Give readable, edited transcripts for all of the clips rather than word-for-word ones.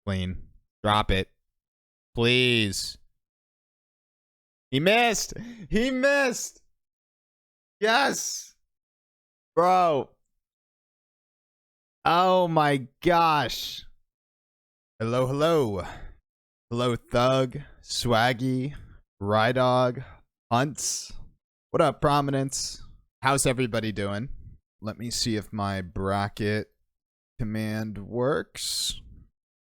Clean. Drop it. Please. He missed. He missed. Yes. Bro. Oh my gosh. Hello, hello. Hello, Thug, Swaggy, Rydog, Hunts. What up, Prominence? How's everybody doing? Let me see if my bracket command works.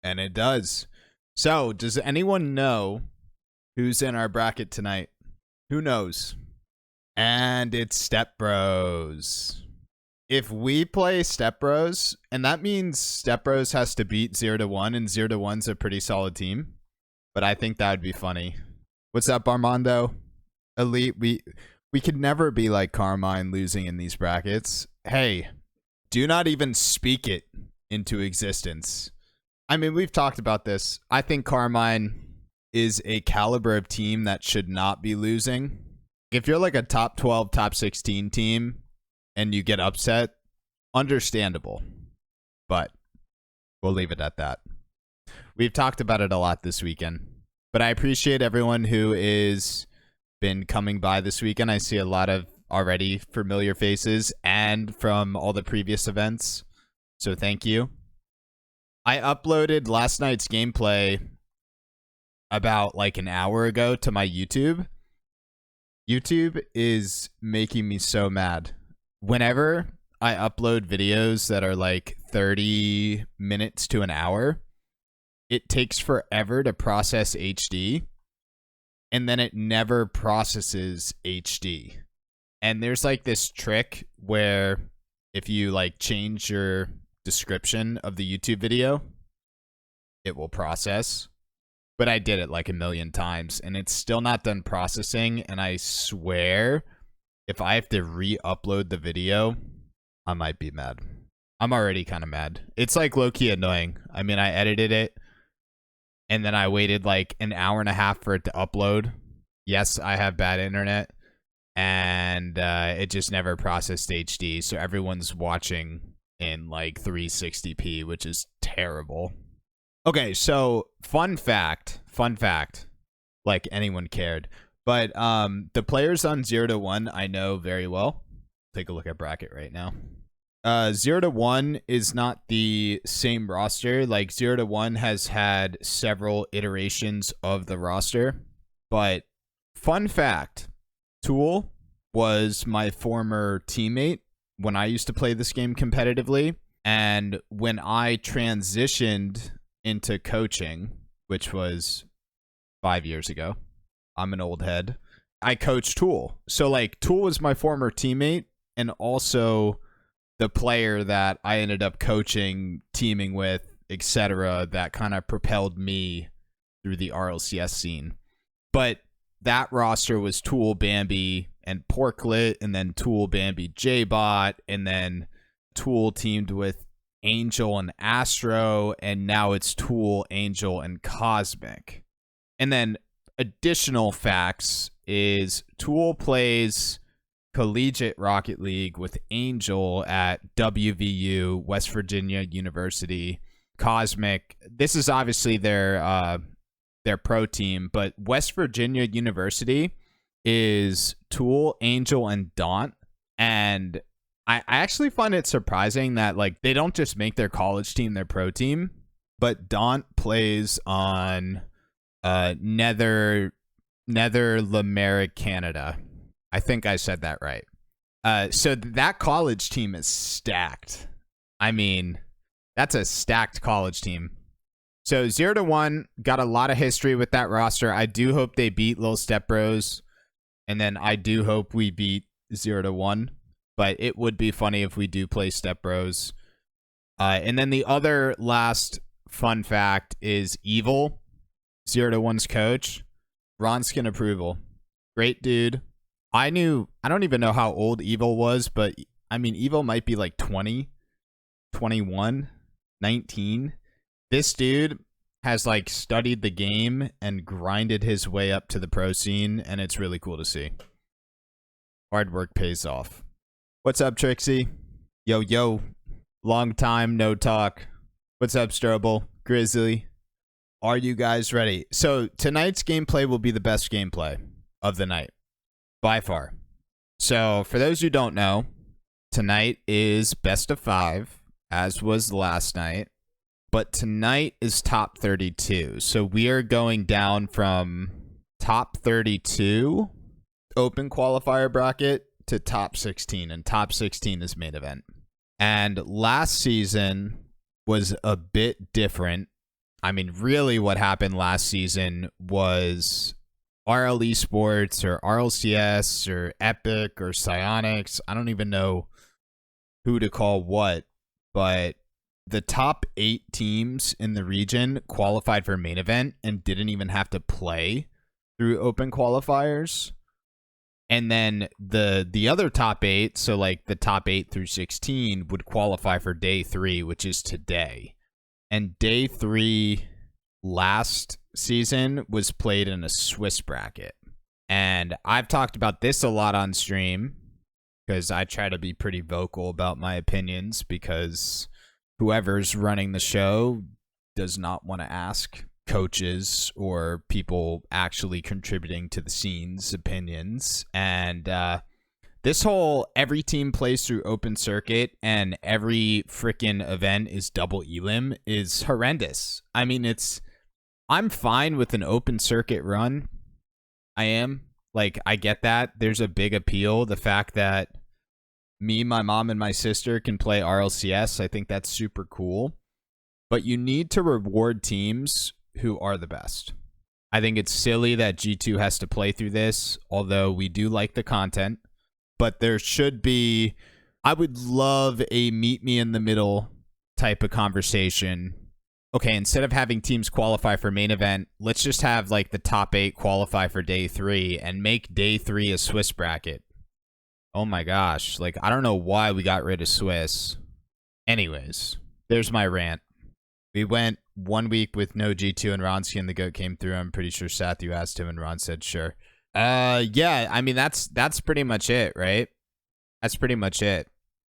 And it does. So, does anyone know who's in our bracket tonight? Who knows? And it's Step Bros. If we play Step Bros, and that means Step Bros has to beat 0-1, and 0-1's a pretty solid team. But I think that would be funny. What's up, Armando? Elite, we could never be like Carmine losing in these brackets. Hey, do not even speak it into existence. I mean, we've talked about this. I think Carmine is a caliber of team that should not be losing. If you're like a top 12, top 16 team and you get upset, understandable. But we'll leave it at that. We've talked about it a lot this weekend. But I appreciate everyone who is been coming by this weekend. I see a lot of already familiar faces and from all the previous events. So thank you. I uploaded last night's gameplay about like an hour ago to my YouTube. YouTube is making me so mad. Whenever I upload videos that are like 30 minutes to an hour, it takes forever to process HD, and then it never processes HD. And there's like this trick where if you like change your description of the YouTube video, it will process. But I did it like a million times and it's still not done processing. And I swear if I have to re-upload the video, I might be mad. I'm already kind of mad. It's like low-key annoying. I mean, I edited it and then I waited like an hour and a half for it to upload. Yes, I have bad internet and it just never processed HD. So everyone's watching in like 360p, which is terrible. Okay, so fun fact, like anyone cared, but the players on 0-1 I know very well. Take a look at bracket right now. 0-1 is not the same roster. Like 0-1 has had several iterations of the roster, but fun fact, Tool was my former teammate when I used to play this game competitively, and when I transitioned into coaching, which was 5 years ago, I'm an old head, I coached Tool. So like Tool was my former teammate and also the player that I ended up coaching, teaming with, etc., that kind of propelled me through the RLCS scene. But that roster was Tool, Bambi, and Porklet, and then Tool, Bambi, J-Bot, and then Tool teamed with Angel and Astro, and now it's Tool, Angel, and Cosmic. And then additional facts is Tool plays Collegiate Rocket League with Angel at WVU, West Virginia University. Cosmic, this is obviously their pro team, but West Virginia University is Tool, Angel, and Daunt. And I actually find it surprising that like they don't just make their college team their pro team, but Daunt plays on Nether Limerick, Canada. I think I said that right. So that college team is stacked. I mean, that's a stacked college team. So 0-1 got a lot of history with that roster. I do hope they beat Lil Step Bros, and then I do hope we beat 0-1. But it would be funny if we do play Step Bros. And then the other last fun fact is Evil, 0-1's coach. Ronskin approval. Great dude. I don't even know how old Evil was, but I mean, Evil might be like 20, 21, 19. This dude has like studied the game and grinded his way up to the pro scene, and it's really cool to see. Hard work pays off. What's up, Trixie? Yo, long time no talk. What's up, Strobel? Grizzly? Are you guys ready? So tonight's gameplay will be the best gameplay of the night, by far. So for those who don't know, tonight is best of 5, as was last night. But tonight is top 32. So we are going down from top 32 Open Qualifier bracket to top 16. And top 16 is main event. And last season was a bit different. I mean, really what happened last season was RL Sports or RLCS or Epic or Psionics. I don't even know who to call what, but the top 8 teams in the region qualified for main event and didn't even have to play through open qualifiers. And then the other top 8, so like the top 8 through 16 would qualify for day 3, which is today. And day 3 last season was played in a Swiss bracket. And I've talked about this a lot on stream because I try to be pretty vocal about my opinions because whoever's running the show does not want to ask coaches or people actually contributing to the scene's opinions. And this whole every team plays through open circuit and every freaking event is double Elim is horrendous. I mean, I'm fine with an open circuit run. I am. Like, I get that. There's a big appeal. The fact that me, my mom, and my sister can play RLCS, I think that's super cool. But you need to reward teams who are the best. I think it's silly that G2 has to play through this, although we do like the content. But there should be, I would love a meet me in the middle type of conversation. Okay, instead of having teams qualify for main event, let's just have like the top 8 qualify for day 3 and make day 3 a Swiss bracket. Oh my gosh, like I don't know why we got rid of Swiss. Anyways, there's my rant. We went 1 week with no G2 and Ronsky and the GOAT came through. I'm pretty sure Sathu asked him and Ron said sure. Yeah, I mean that's pretty much it, right? That's pretty much it.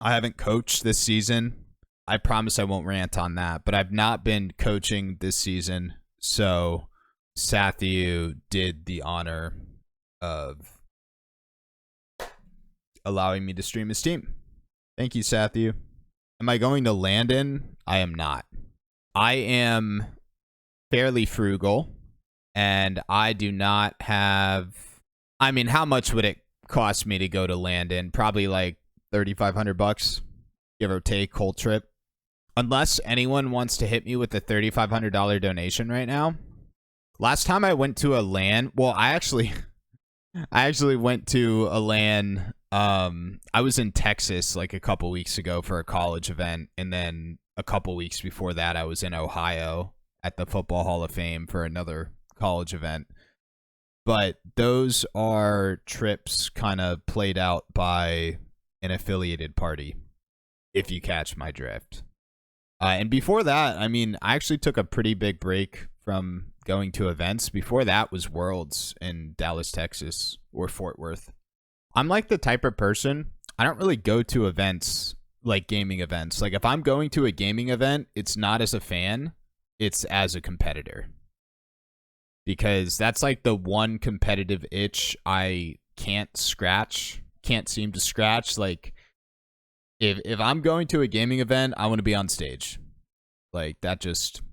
I haven't coached this season. I promise I won't rant on that, but I've not been coaching this season, so Sathu did the honor of allowing me to stream his team. Thank you, Sathu. Am I going to Landon? I am not. I am fairly frugal, and I do not have... I mean, how much would it cost me to go to Landon? Probably like $3,500, give or take, whole trip. Unless anyone wants to hit me with a $3,500 donation right now. Last time I went to a LAN, well, I actually went to a LAN. I was in Texas like a couple weeks ago for a college event, and then a couple weeks before that, I was in Ohio at the Football Hall of Fame for another college event. But those are trips kind of played out by an affiliated party, if you catch my drift. And before that, I mean, I actually took a pretty big break from going to events. Before that was Worlds in Dallas, Texas, or Fort Worth. I'm like the type of person, I don't really go to events like gaming events. Like if I'm going to a gaming event, it's not as a fan, it's as a competitor. Because that's like the one competitive itch I can't seem to scratch. Like if I'm going to a gaming event, I want to be on stage. Like that just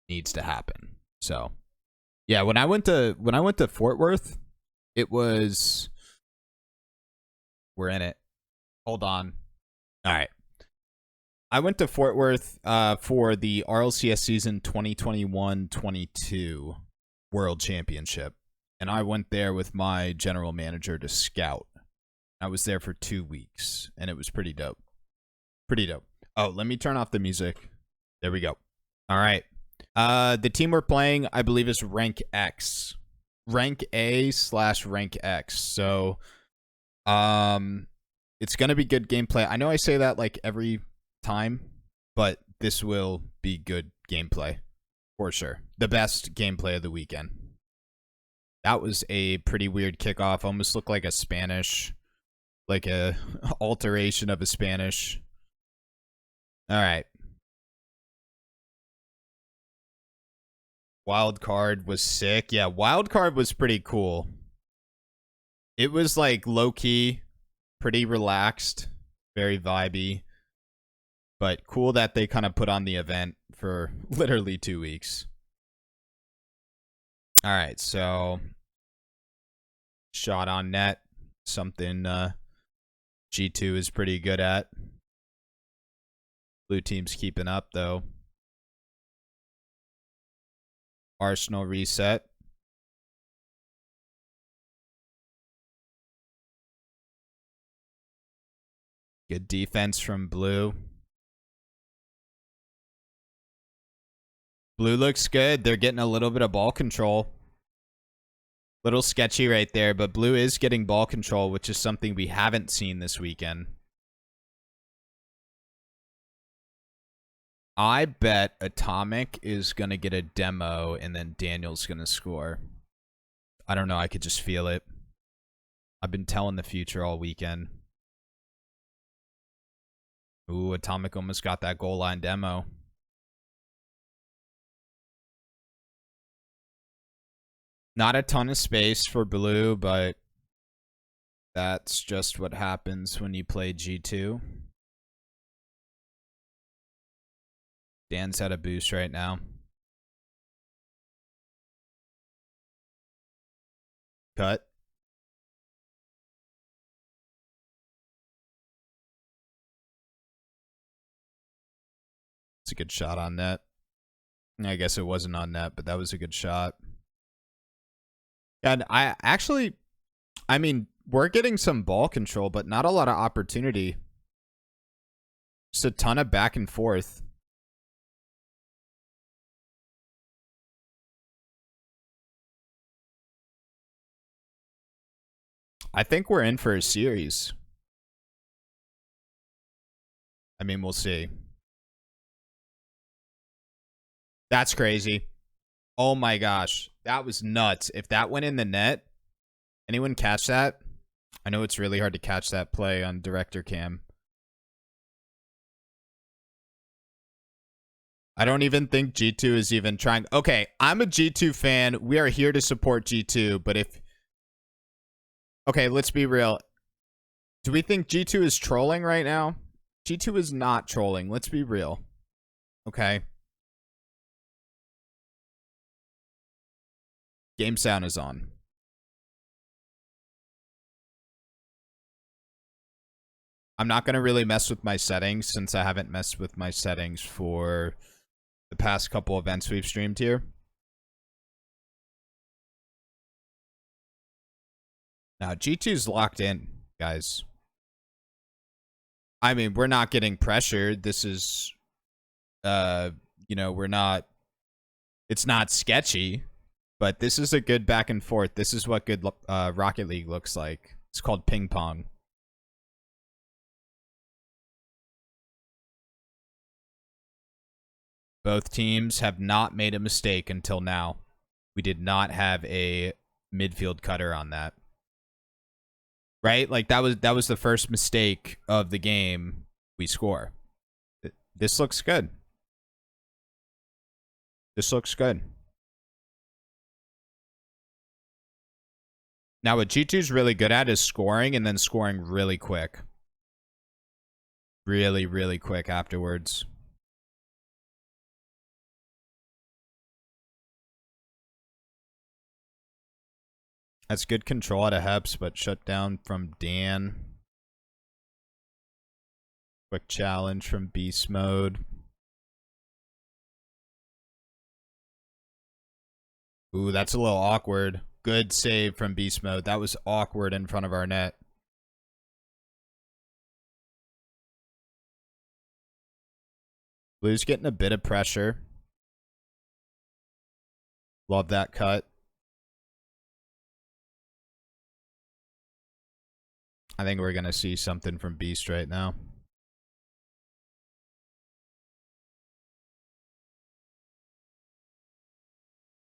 needs to happen. So yeah, when I went to Fort Worth, it was, we're in it. Hold on. All right. I went to Fort Worth for the RLCS season 2021-22 World Championship. And I went there with my general manager to scout. I was there for 2 weeks, and it was pretty dope. Pretty dope. Oh, let me turn off the music. There we go. All right. The team we're playing, I believe, is Rank X. Rank A/Rank X. So, it's going to be good gameplay. I know I say that like every time, but this will be good gameplay for sure. The best gameplay of the weekend. That was a pretty weird kickoff. Almost looked like a Spanish, like a alteration of a Spanish. All right. Wild card was sick. Yeah, wild card was pretty cool. It was like low key, pretty relaxed, very vibey, but cool that they kind of put on the event for literally 2 weeks. All right, so shot on net, something G2 is pretty good at. Blue team's keeping up though. Arsenal reset. Good defense from Blue. Blue looks good. They're getting a little bit of ball control. Little sketchy right there, but Blue is getting ball control, which is something we haven't seen this weekend. I bet Atomic is going to get a demo and then Daniel's going to score. I don't know. I could just feel it. I've been telling the future all weekend. Ooh, Atomic almost got that goal line demo. Not a ton of space for Blue, but that's just what happens when you play G2. Dan's at a boost right now. Cut. It's a good shot on net. I guess it wasn't on net, but that was a good shot. And I mean, we're getting some ball control, but not a lot of opportunity. Just a ton of back and forth. I think we're in for a series. I mean, we'll see. That's crazy. Oh my gosh. That was nuts. If that went in the net, anyone catch that? I know it's really hard to catch that play on director cam. I don't even think G2 is even trying. Okay, I'm a G2 fan. We are here to support G2, but if... Okay, let's be real. Do we think G2 is trolling right now? G2 is not trolling. Let's be real. Okay. Game sound is on. I'm not going to really mess with my settings since I haven't messed with my settings for the past couple events we've streamed here. Now, G2's locked in, guys. I mean, we're not getting pressured. This is, you know, we're not, it's not sketchy, but this is a good back and forth. This is what good Rocket League looks like. It's called ping pong. Both teams have not made a mistake until now. We did not have a midfield cutter on that. Right? Like that was the first mistake of the game we score. This looks good. This looks good. Now what G2's really good at is scoring and then scoring really quick. Really, really quick afterwards. That's good control out of Heps, but shut down from Dan. Quick challenge from Beast Mode. Ooh, that's a little awkward. Good save from Beast Mode. That was awkward in front of our net. Blue's getting a bit of pressure. Love that cut. I think we're going to see something from Beast right now.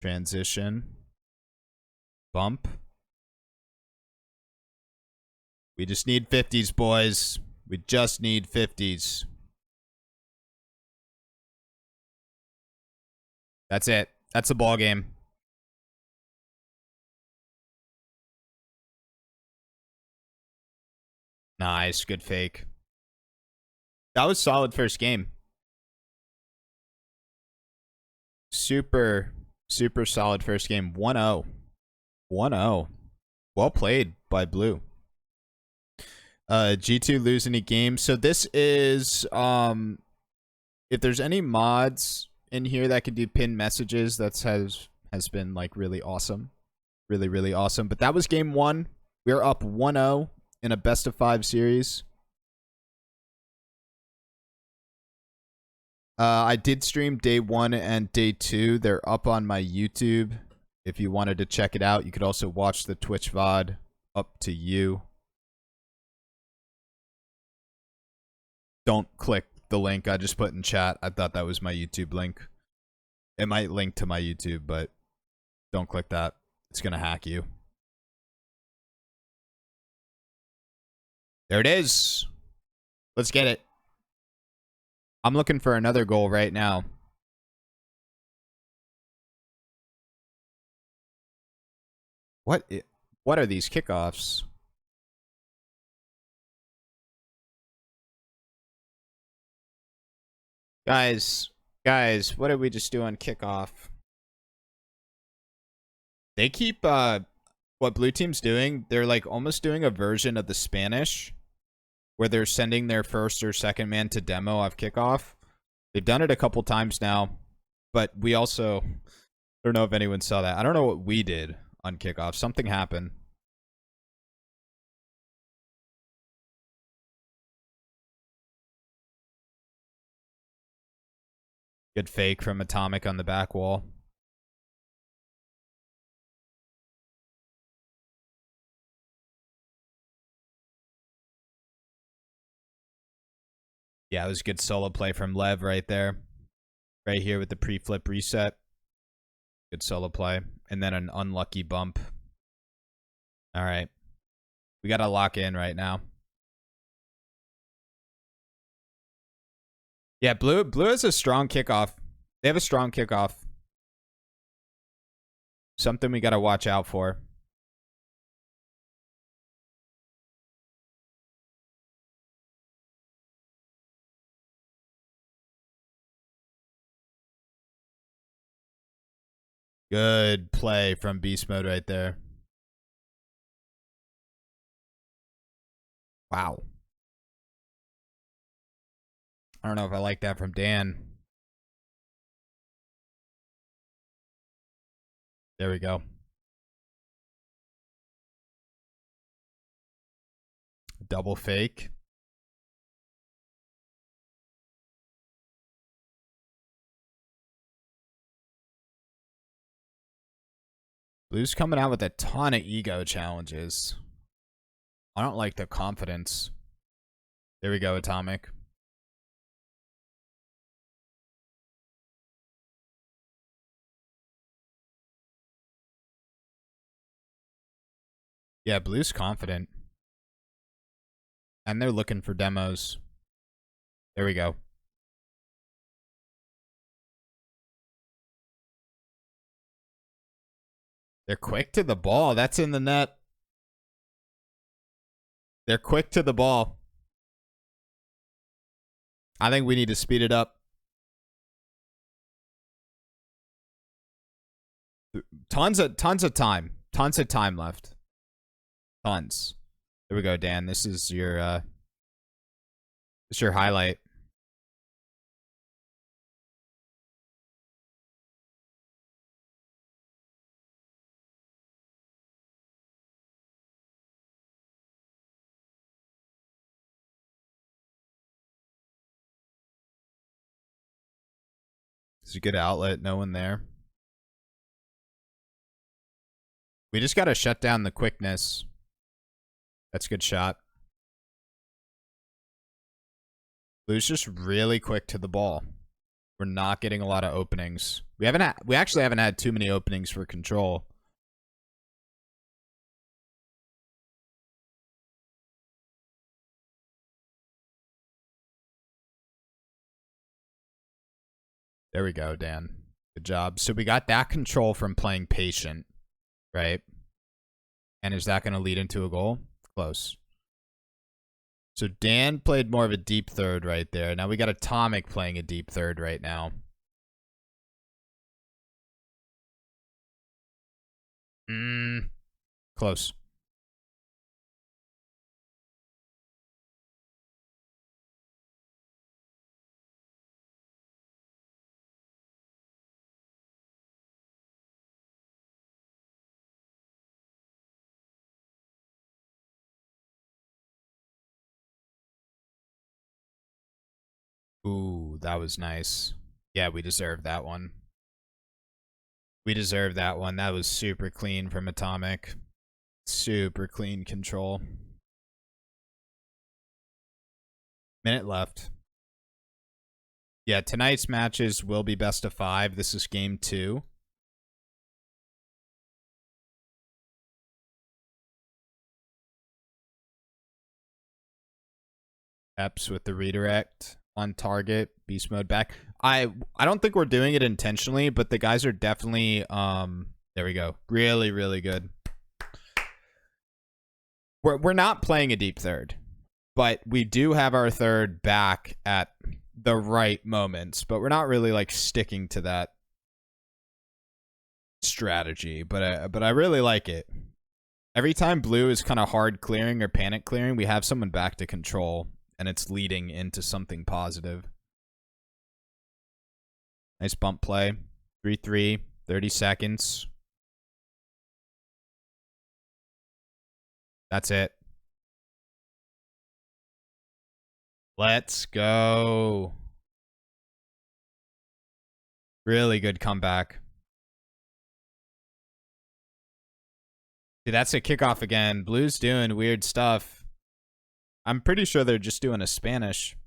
Transition. Bump. We just need 50s, boys. We just need 50s. That's it. That's a ball game. Nice. Good fake. That was solid first game. Super, super solid first game. 1-0. 1-0. Well played by Blue. G2 lose any games. So this is if there's any mods in here that can do pin messages, that has been like really awesome. Really, really awesome. But that was game 1. We're up 1-0 in a best of 5 series. I did stream day 1 and day 2. They're up on my YouTube. If you wanted to check it out, you could also watch the Twitch VOD. Up to you. Don't click the link I just put in chat. I thought that was my YouTube link. It might link to my YouTube, but don't click that. It's going to hack you. There it is. Let's get it. I'm looking for another goal right now. What are these kickoffs? Guys, what did we just do on kickoff? They keep what blue team's doing, they're like almost doing a version of the Spanish where they're sending their first or second man to demo off kickoff. They've done it a couple times now, but we also, I don't know if anyone saw that. I don't know what we did on kickoff. Something happened. Good fake from Atomic on the back wall. Yeah, it was good solo play from Lev right there. Right here with the pre-flip reset. Good solo play. And then an unlucky bump. All right. We got to lock in right now. Yeah, blue has a strong kickoff. They have a strong kickoff. Something we got to watch out for. Good play from Beast Mode right there. Wow. I don't know if I like that from Dan. There we go. Double fake. Blue's coming out with a ton of ego challenges. I don't like the confidence. There we go, Atomic. Yeah, Blue's confident. And they're looking for demos. There we go. They're quick to the ball. That's in the net. They're quick to the ball. I think we need to speed it up. Tons of time. Tons of time left. Tons. There we go, Dan. This is your highlight. It's a good outlet. No one there. We just got to shut down the quickness. That's a good shot. Blue's just really quick to the ball. We're not getting a lot of openings. We actually haven't had too many openings for control. There we go, Dan. Good job. So we got that control from playing patient, right? And is that going to lead into a goal? Close. So Dan played more of a deep third right there. Now we got Atomic playing a deep third right now. Close. Ooh, that was nice. Yeah, we deserved that one. We deserved that one. That was super clean from Atomic. Super clean control. Minute left. Yeah, tonight's matches will be best of 5. This is game 2. Eps with the redirect on target. Beast mode back. I don't think we're doing it intentionally, but the guys are definitely there we go. Really, really good. We're not playing a deep third, but we do have our third back at the right moments, but we're not really like sticking to that strategy, but I really like it. Every time blue is kind of hard clearing or panic clearing, we have someone back to control, and it's leading into something positive. Nice bump play. 3-3, 30 seconds. That's it. Let's go. Really good comeback. Dude, that's a kickoff again. Blue's doing weird stuff. I'm pretty sure they're just doing a Spanish.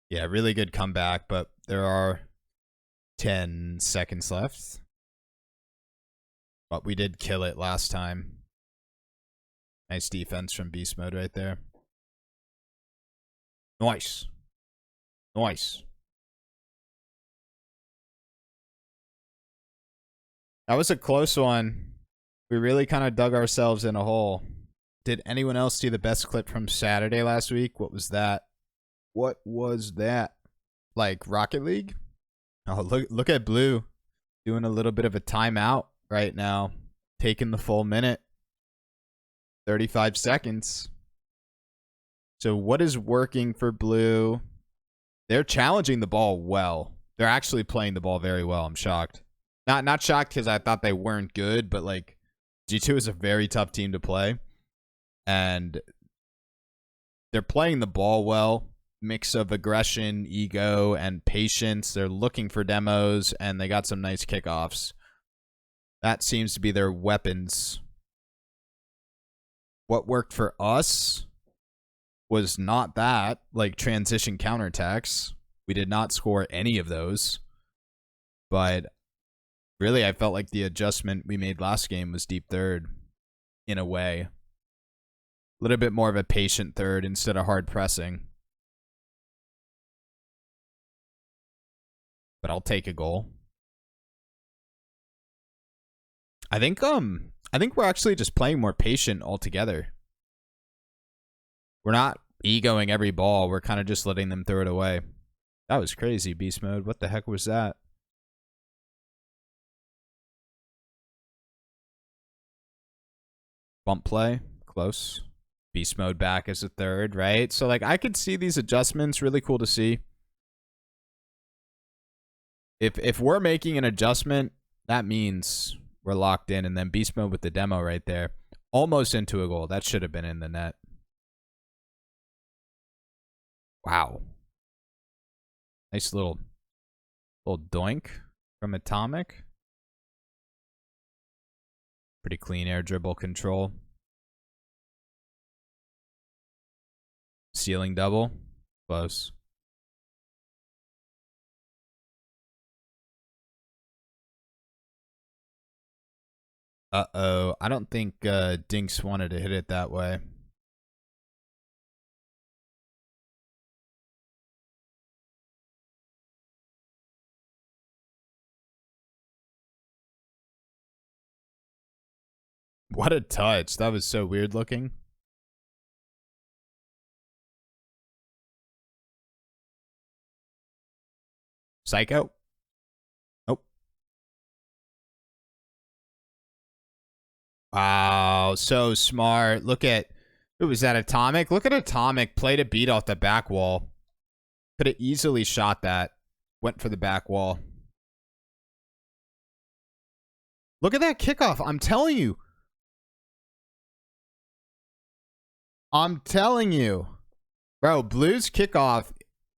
Yeah, really good comeback, but there are 10 seconds left. But we did kill it last time. Nice defense from Beast Mode right there. Nice. Nice. That was a close one. We really kind of dug ourselves in a hole. Did anyone else see the best clip from Saturday last week? What was that? What was that? Like Rocket League? Oh, look at Blue doing a little bit of a timeout right now. Taking the full minute. 35 seconds. So what is working for Blue? They're challenging the ball well. They're actually playing the ball very well. I'm shocked. Not shocked because I thought they weren't good, but like G2 is a very tough team to play. And they're playing the ball well. Mix of aggression, ego, and patience. They're looking for demos, and they got some nice kickoffs. That seems to be their weapons. What worked for us was not that, like transition counterattacks. We did not score any of those. But really, I felt like the adjustment we made last game was deep third, in a way. A little bit more of a patient third instead of hard pressing. But I'll take a goal. I think we're actually just playing more patient altogether. We're not egoing every ball. We're kind of just letting them throw it away. That was crazy, Beast Mode. What the heck was that? Bump play. Close. Beast Mode back as a third, right? So, like, I could see these adjustments. Really cool to see. If we're making an adjustment, that means we're locked in. And then Beast Mode with the demo right there. Almost into a goal. That should have been in the net. Wow. Nice little doink from Atomic. Pretty clean air dribble control. Ceiling double. Close. Uh-oh. I don't think Dinks wanted to hit it that way. What a touch. That was so weird looking. Psycho. Nope. Wow, so smart. Look at, who was that, Atomic? Look at Atomic, played a beat off the back wall. Could have easily shot that. Went for the back wall. Look at that kickoff. I'm telling you. I'm telling you. Bro, Blue's kickoff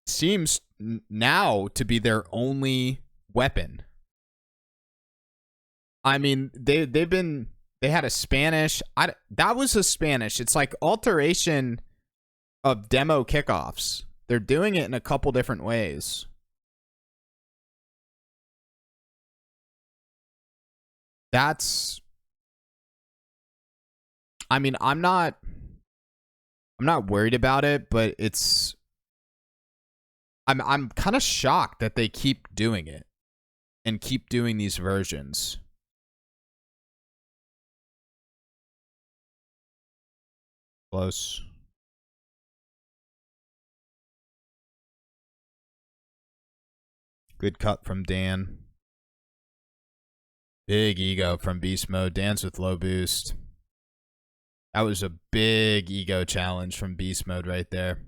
seems now to be their only weapon. I mean, they had a Spanish. That was a Spanish. It's like alteration of demo kickoffs. They're doing it in a couple different ways. That's, I mean, I'm not worried about it, but it's, I'm kind of shocked that they keep doing it and keep doing these versions. Close. Good cut from Dan. Big ego from Beast Mode. Dan's with low boost. That was a big ego challenge from Beast Mode right there.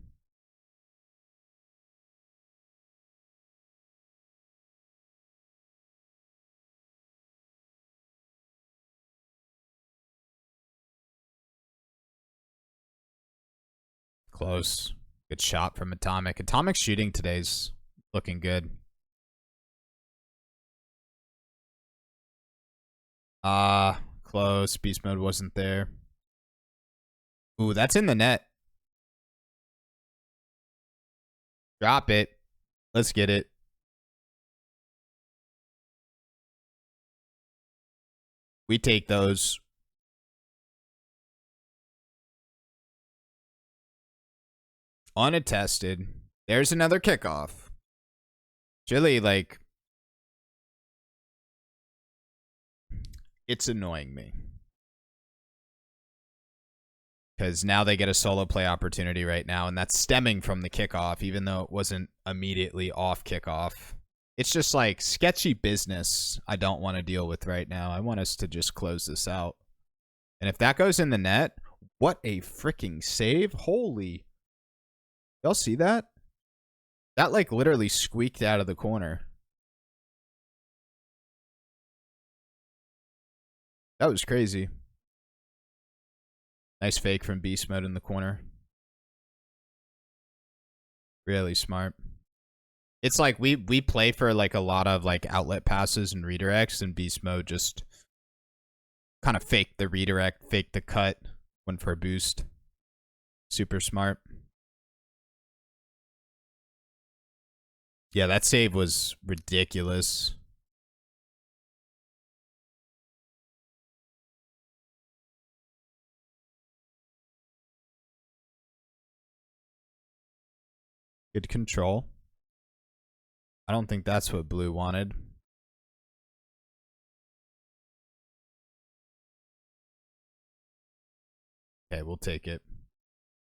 Close. Good shot from Atomic. Atomic's shooting today's looking good. Close. Beast Mode wasn't there. Ooh, that's in the net. Drop it. Let's get it. We take those. Unattested. There's another kickoff. Really, like, it's annoying me. Because now they get a solo play opportunity right now, and that's stemming from the kickoff, even though it wasn't immediately off kickoff. It's just like sketchy business I don't want to deal with right now. I want us to just close this out. And if that goes in the net, what a freaking save. Holy. Y'all see that? That like literally squeaked out of the corner. That was crazy. Nice fake from Beast Mode in the corner. Really smart. It's like we play for like a lot of like outlet passes and redirects, and Beast Mode just kind of faked the redirect, faked the cut, went for a boost. Super smart. Yeah, that save was ridiculous. Good control. I don't think that's what Blue wanted. Okay, we'll take it.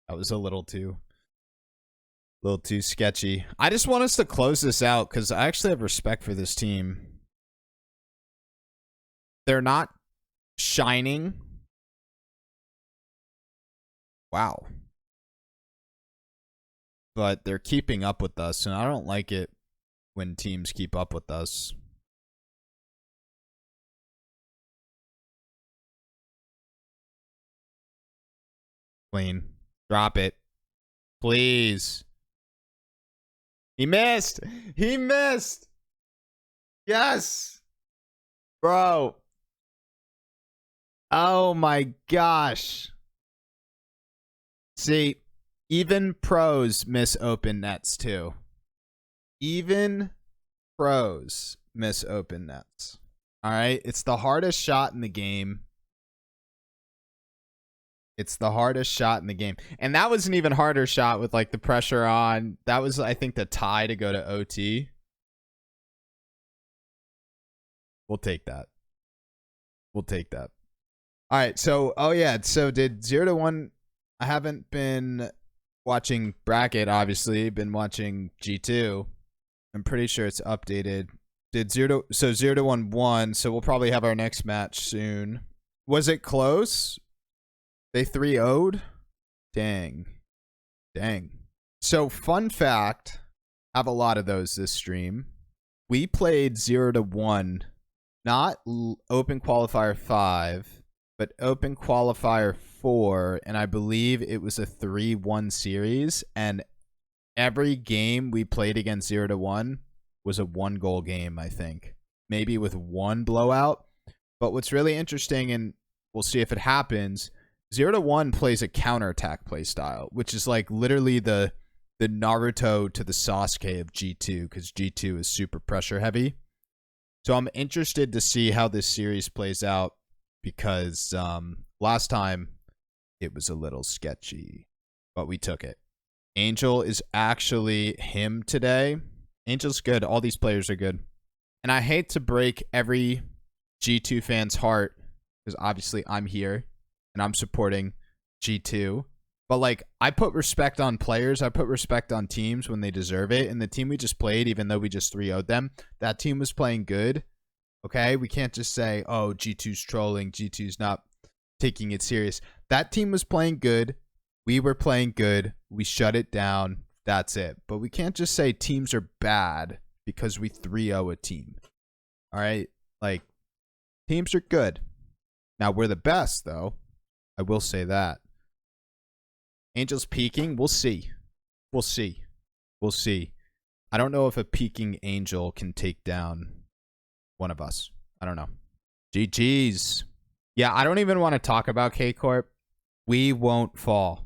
That was a little too sketchy. I just want us to close this out because I actually have respect for this team. They're not shining. Wow. But they're keeping up with us, and I don't like it when teams keep up with us. Clean. Drop it. Please. He missed. He missed. Yes. Bro. Oh my gosh. See, even pros miss open nets too. Even pros miss open nets. All right. It's the hardest shot in the game. It's the hardest shot in the game. And that was an even harder shot with like the pressure on. That was, I think, the tie to go to OT. We'll take that. We'll take that. All right. So, oh yeah. So did 0 to 1? I haven't been watching bracket. Obviously, been watching G2. I'm pretty sure it's updated. Did 0 to 1 won? So we'll probably have our next match soon. Was it close? They 3-0'd? Dang. So fun fact, have a lot of those this stream. We played 0 to 1, not Open Qualifier 5, but Open Qualifier 4, and I believe it was a 3-1 series, and every game we played against 0 to 1 was a 1-goal game, I think. Maybe with one blowout. But what's really interesting, and we'll see if it happens, 0 to 1 plays a counterattack play style, which is like literally the Naruto to the Sasuke of G2, because G2 is super pressure heavy. So I'm interested to see how this series plays out, because last time it was a little sketchy, but we took it. Angel is actually him today. Angel's good. All these players are good. And I hate to break every G2 fan's heart, because obviously I'm here and I'm supporting G2. But like, I put respect on players. I put respect on teams when they deserve it. And the team we just played, even though we just 3-0'd them, that team was playing good. Okay? We can't just say, oh, G2's trolling. G2's not taking it serious. That team was playing good. We were playing good. We shut it down. That's it. But we can't just say teams are bad because we 3-0 a team. All right? Like, teams are good. Now, we're the best, though. I will say that. Angel's peaking. We'll see. We'll see. We'll see. I don't know if a peaking Angel can take down one of us. I don't know. GG's. Yeah, I don't even want to talk about K-Corp. We won't fall.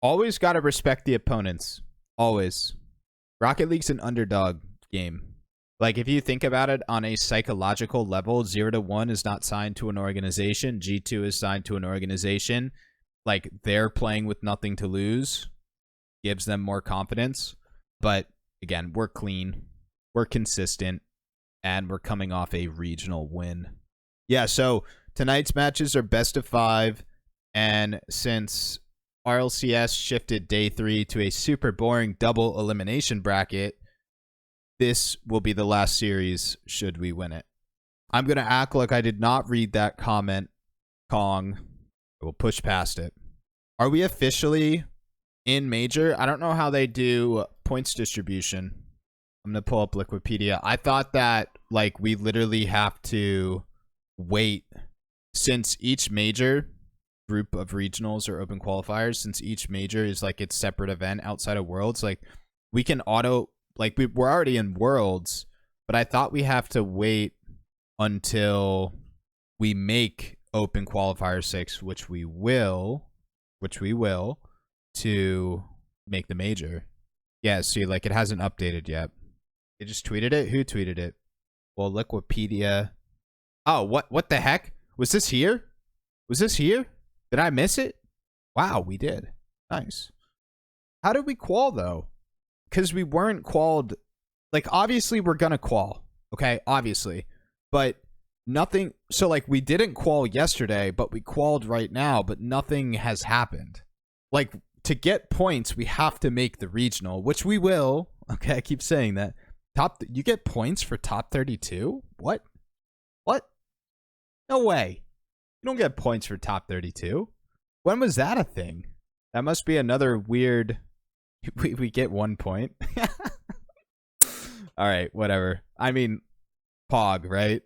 Always got to respect the opponents. Always. Rocket League's an underdog game. Like, if you think about it on a psychological level, 0 to 1 is not signed to an organization. G2 is signed to an organization. Like, they're playing with nothing to lose. Gives them more confidence. But, again, we're clean. We're consistent. And we're coming off a regional win. Yeah, so tonight's matches are best of 5. And since RLCS shifted day 3 to a super boring double elimination bracket, this will be the last series should we win it. I'm going to act like I did not read that comment, Kong. We'll push past it. Are we officially in Major? I don't know how they do points distribution. I'm going to pull up Wikipedia. I thought that, like, we literally have to wait since each major group of regionals or open qualifiers, since each major is like its separate event outside of Worlds, like, we can auto, like, we're already in Worlds, but I thought we have to wait until we make Open Qualifier 6, which we will, to make the major. Yeah, see, like, it hasn't updated yet. They just tweeted it? Who tweeted it? Well, Wikipedia. Oh, what the heck? Was this here? Was this here? Did I miss it? Wow, we did. Nice. How did we qual, though? Because we weren't qualled. Like, obviously, we're going to qual. Okay, obviously. But nothing. So, like, we didn't qual yesterday, but we qualled right now, but nothing has happened. Like, to get points, we have to make the regional, which we will. Okay, I keep saying that. You get points for top 32? What? No way. You don't get points for top 32. When was that a thing? That must be another weird. We get 1 point. All right, whatever. I mean, Pog, right?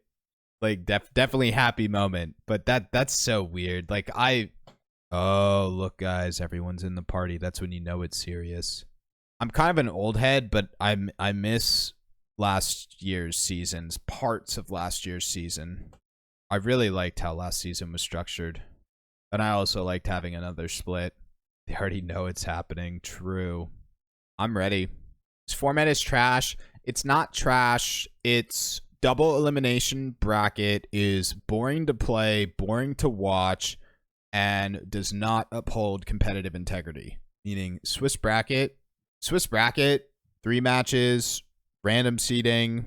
Like, definitely happy moment, but that's so weird. Like, oh, look, guys, everyone's in the party. That's when you know it's serious. I'm kind of an old head, but I miss last year's seasons, parts of last year's season. I really liked how last season was structured. And I also liked having another split. They already know it's happening. True. I'm ready. This format is trash. It's not trash. It's double elimination bracket is boring to play, boring to watch, and does not uphold competitive integrity. Meaning Swiss bracket, 3 matches, random seeding,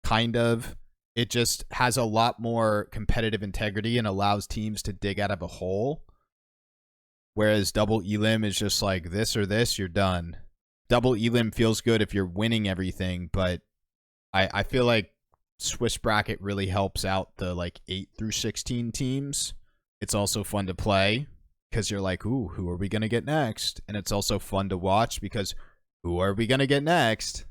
kind of. it just has a lot more competitive integrity and allows teams to dig out of a hole. Whereas double Elim is just like this or this, you're done. Double Elim feels good if you're winning everything, but I feel like Swiss bracket really helps out the like 8 through 16 teams. It's also fun to play because you're like, ooh, who are we going to get next? And it's also fun to watch because who are we going to get next?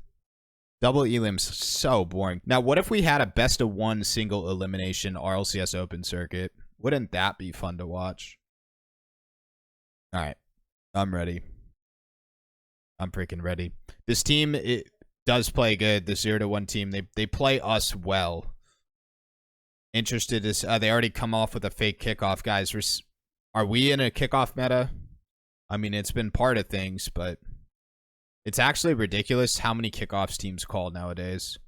Double Elim's so boring. Now, what if we had a best of one single elimination RLCS Open Circuit? Wouldn't that be fun to watch? All right. I'm ready. I'm freaking ready. This team, it does play good. The 0-1 team, they play us well. Interested is they already come off with a fake kickoff, guys. Are we in a kickoff meta? I mean, it's been part of things, but it's actually ridiculous how many kickoffs teams call nowadays.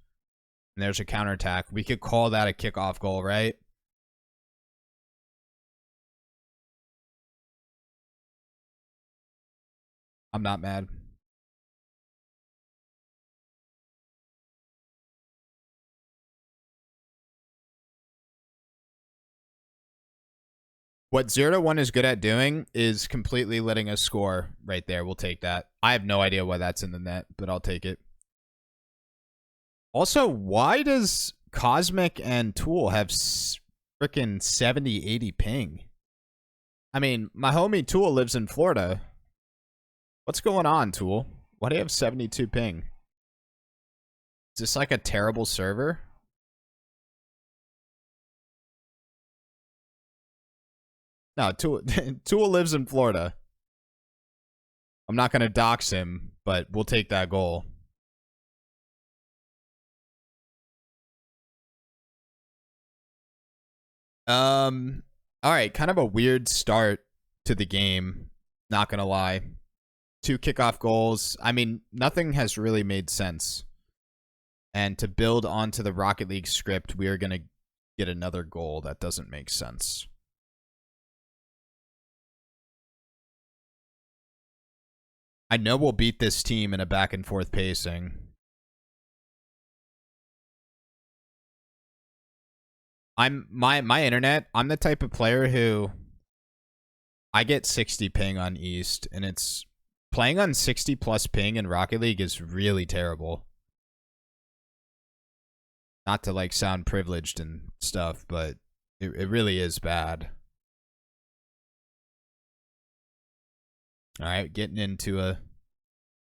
And there's a counterattack. We could call that a kickoff goal, right? I'm not mad. What 0-1 is good at doing is completely letting us score right there. We'll take that. I have no idea why that's in the net, but I'll take it. Also, why does Cosmic and Tool have freaking 70, 80 ping? I mean, my homie Tool lives in Florida. What's going on, Tool? Why do you have 72 ping? Is this like a terrible server? No, Tool lives in Florida. I'm not going to dox him, but we'll take that goal. All right, kind of a weird start to the game, not going to lie. 2 kickoff goals. I mean, nothing has really made sense. And to build onto the Rocket League script, we are going to get another goal that doesn't make sense. I know we'll beat this team in a back and forth pacing. My internet, I'm the type of player who I get 60 ping on East, and it's playing on 60 plus ping in Rocket League is really terrible. Not to like sound privileged and stuff, but it really is bad. All right, getting into a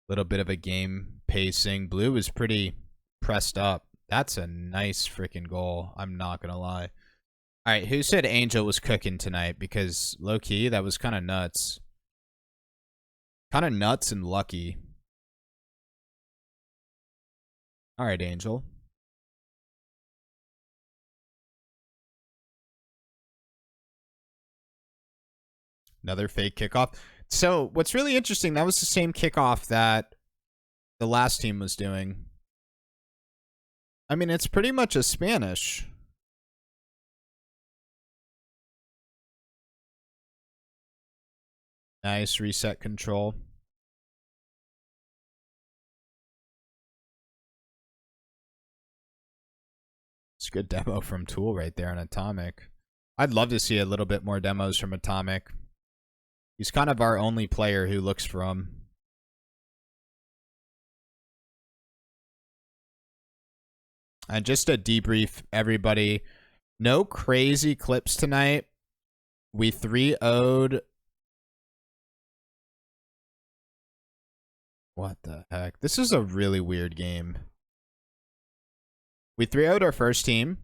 little bit of a game pacing. Blue is pretty pressed up. That's a nice freaking goal. I'm not going to lie. All right, who said Angel was cooking tonight? Because low-key, that was kind of nuts. Kind of nuts and lucky. All right, Angel. Another fake kickoff. So what's really interesting, that was the same kickoff that the last team was doing. I mean, it's pretty much a Spanish. Nice reset control. It's a good demo from Tool right there on Atomic. I'd love to see a little bit more demos from Atomic. He's kind of our only player who looks for him. And just to debrief everybody, no crazy clips tonight. We 3-0'd. What the heck? This is a really weird game. We 3-0'd our first team.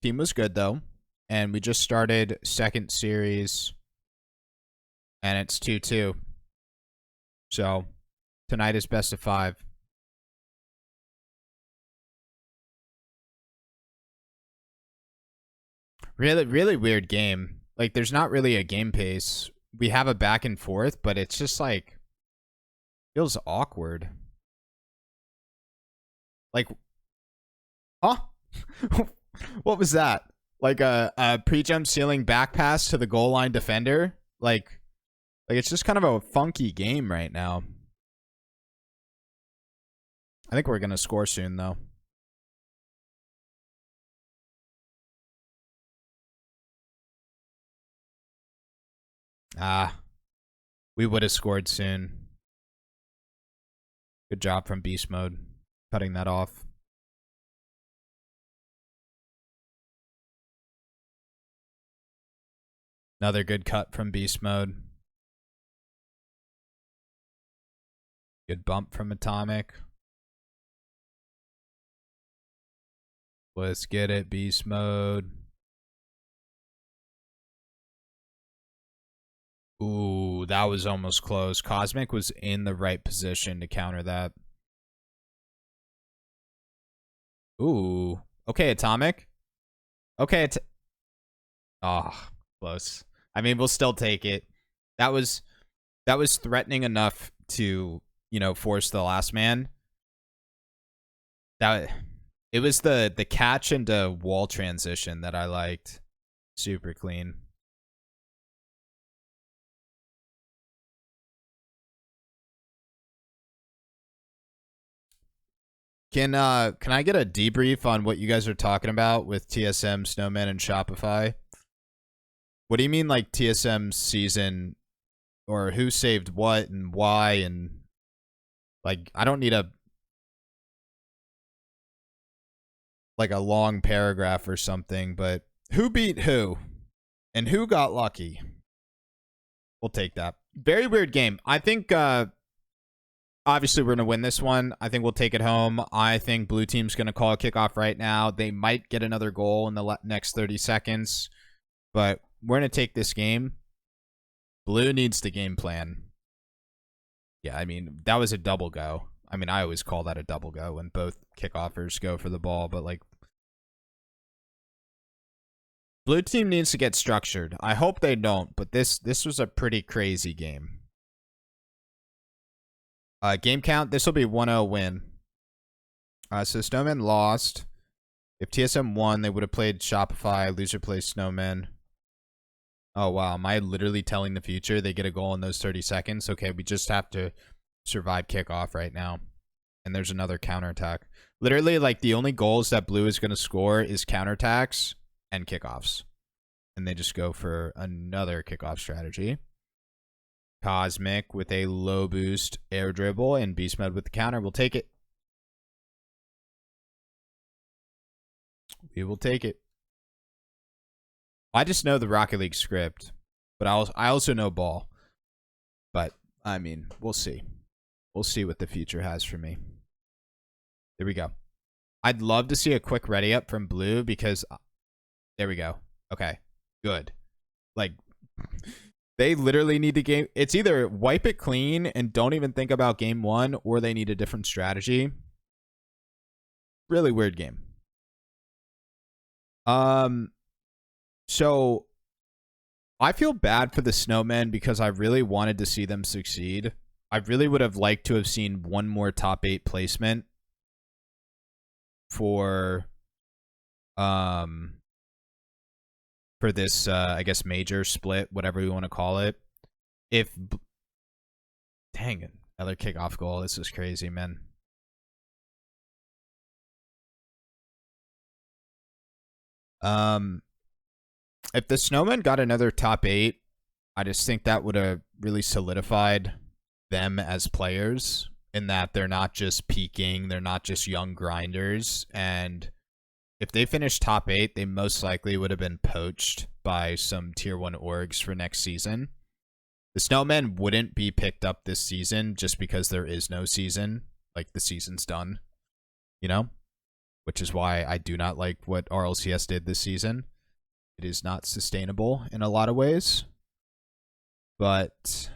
Team was good, though. And we just started second series. And it's 2-2. So, tonight is best of 5. Really, really weird game. Like, there's not really a game pace. We have a back and forth, but it's just like, feels awkward. Like, huh? What was that? Like a pre-jump ceiling back pass to the goal line defender? Like it's just kind of a funky game right now. I think we're going to score soon, though. Ah, we would have scored soon. Good job from Beast Mode, cutting that off. Another good cut from Beast Mode. Good bump from Atomic. Let's get it, Beast Mode. Ooh, that was almost close. Cosmic was in the right position to counter that. Ooh. Okay, Atomic. Okay, close. I mean, we'll still take it. That was threatening enough to, you know, force the last man. It was the catch into wall transition that I liked. Super clean. Can I get a debrief on what you guys are talking about with TSM, Snowman, and Shopify? What do you mean, like TSM season, or who saved what and why, and like I don't need a long paragraph or something, but who beat who and who got lucky? We'll take that. Very weird game. I think obviously we're going to win this one. I think we'll take it home. I think blue team's going to call a kickoff right now. They might get another goal in the next 30 seconds, but we're going to take this game. Blue needs the game plan. Yeah, I mean, that was a double go. I mean, I always call that a double go when both kickoffers go for the ball, but like blue team needs to get structured. I hope they don't, but this was a pretty crazy game. Game count, this will be 1-0 win. So Snowman lost. If TSM won, they would have played Shopify. Loser plays Snowman. Oh, wow. Am I literally telling the future? They get a goal in those 30 seconds? Okay, we just have to survive kickoff right now. And there's another counterattack. Literally, like, the only goals that blue is going to score is counterattacks and kickoffs. And they just go for another kickoff strategy. Cosmic with a low boost air dribble and Beast Mode with the counter. We'll take it. We will take it. I just know the Rocket League script, but I also know ball. But, I mean, we'll see. We'll see what the future has for me. There we go. I'd love to see a quick ready up from blue because... There we go. Okay. Good. Like, they literally need to game... It's either wipe it clean and don't even think about game one, or they need a different strategy. Really weird game. So, I feel bad for the Snowmen because I really wanted to see them succeed. I really would have liked to have seen one more top 8 placement for this, I guess, major split, whatever we want to call it. Dang it, another kickoff goal. This is crazy, man. If the Snowmen got another top 8, I just think that would have really solidified them as players in that they're not just peaking, they're not just young grinders, and if they finished top 8, they most likely would have been poached by some tier 1 orgs for next season. The Snowmen wouldn't be picked up this season just because there is no season. Like, the season's done, you know? Which is why I do not like what RLCS did this season. It is not sustainable in a lot of ways. But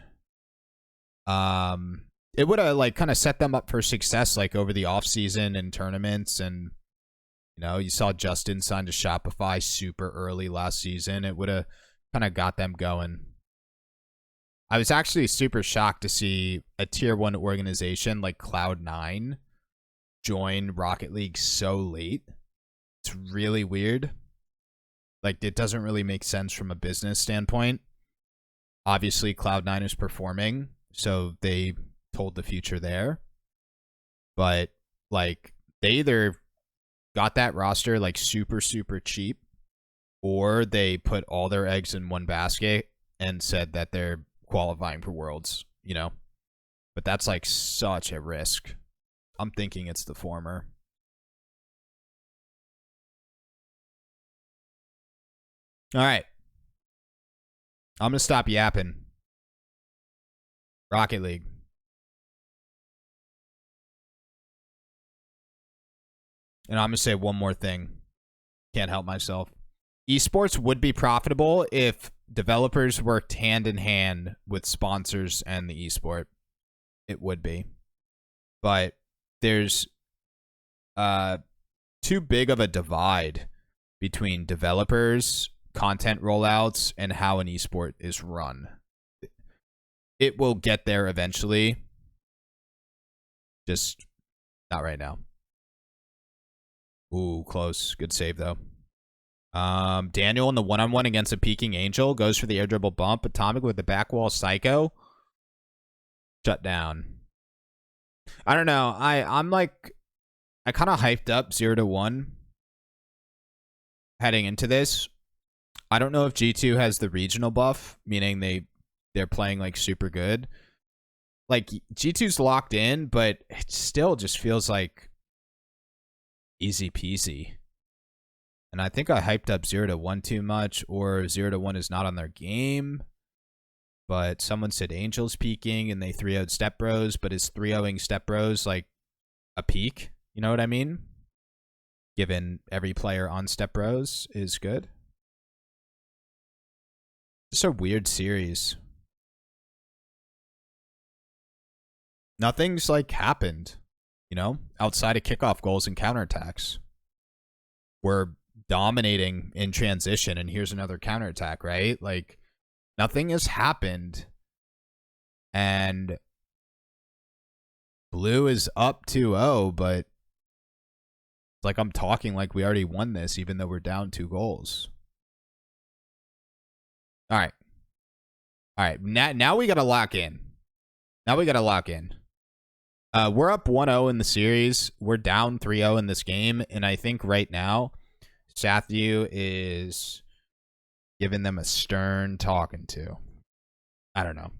it would have like kind of set them up for success like over the offseason and tournaments. And you know, you saw Justin sign to Shopify super early last season. It would have kind of got them going. I was actually super shocked to see a tier 1 organization like Cloud9 join Rocket League so late. It's really weird. Like, it doesn't really make sense from a business standpoint. Obviously, Cloud9 is performing, so they told the future there. But, like, they either got that roster, like, super, super cheap, or they put all their eggs in one basket and said that they're qualifying for Worlds, you know? But that's like such a risk. I'm thinking it's the former. All right. I'm going to stop yapping. Rocket League. And I'm going to say one more thing. Can't help myself. Esports would be profitable if developers worked hand in hand with sponsors and the esport. It would be. But there's too big of a divide between developers, content rollouts, and how an esport is run. It will get there eventually. Just not right now. Ooh, close. Good save, though. Daniel in the one-on-one against a peeking Angel goes for the air dribble bump. Atomic with the back wall Psycho. Shut down. I don't know. I'm like, I kind of hyped up 0-1 heading into this. I don't know if G2 has the regional buff, meaning they're playing like super good. Like G2's locked in, but it still just feels like easy peasy. And I think I hyped up 0-1 too much, or 0-1 is not on their game. But someone said Angels peaking and they 3-0'd Step Bros, but is 3-0ing Step Bros like a peak? You know what I mean? Given every player on Step Bros is good. It's a weird series. Nothing's like happened, you know, outside of kickoff goals and counterattacks. We're dominating in transition, and here's another counterattack, right? Like, nothing has happened. And Blue is up 2-0, but it's like I'm talking like we already won this, even though we're down 2 goals. All right. All right. Now we got to lock in. Now we got to lock in. We're up 1-0 in the series. We're down 3-0 in this game. And I think right now, Sathu is giving them a stern talking to. I don't know.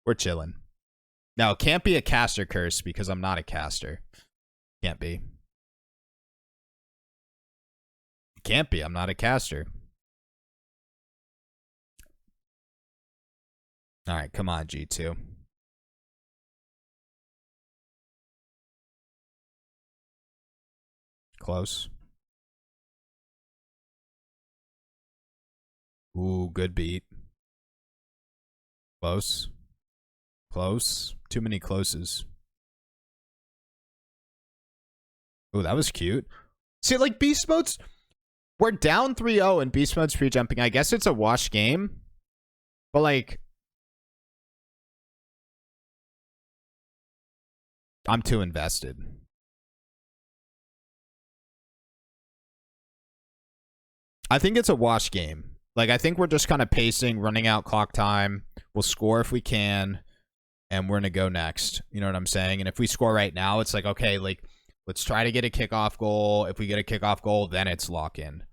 We're chilling. Now, it can't be a caster curse because I'm not a caster. Can't be. It can't be. I'm not a caster. All right, come on, G2. Close. Ooh, good beat. Close. Close. Too many closes. Ooh, that was cute. See, like, Beast Mode's... We're down 3-0 and Beast Mode's pre-jumping. I guess it's a wash game. But, like... I'm too invested. I think it's a wash game. Like, I think we're just kind of pacing, running out clock time. We'll score if we can, and we're going to go next. You know what I'm saying? And if we score right now, it's like, okay, like, let's try to get a kickoff goal. If we get a kickoff goal, then it's lock-in.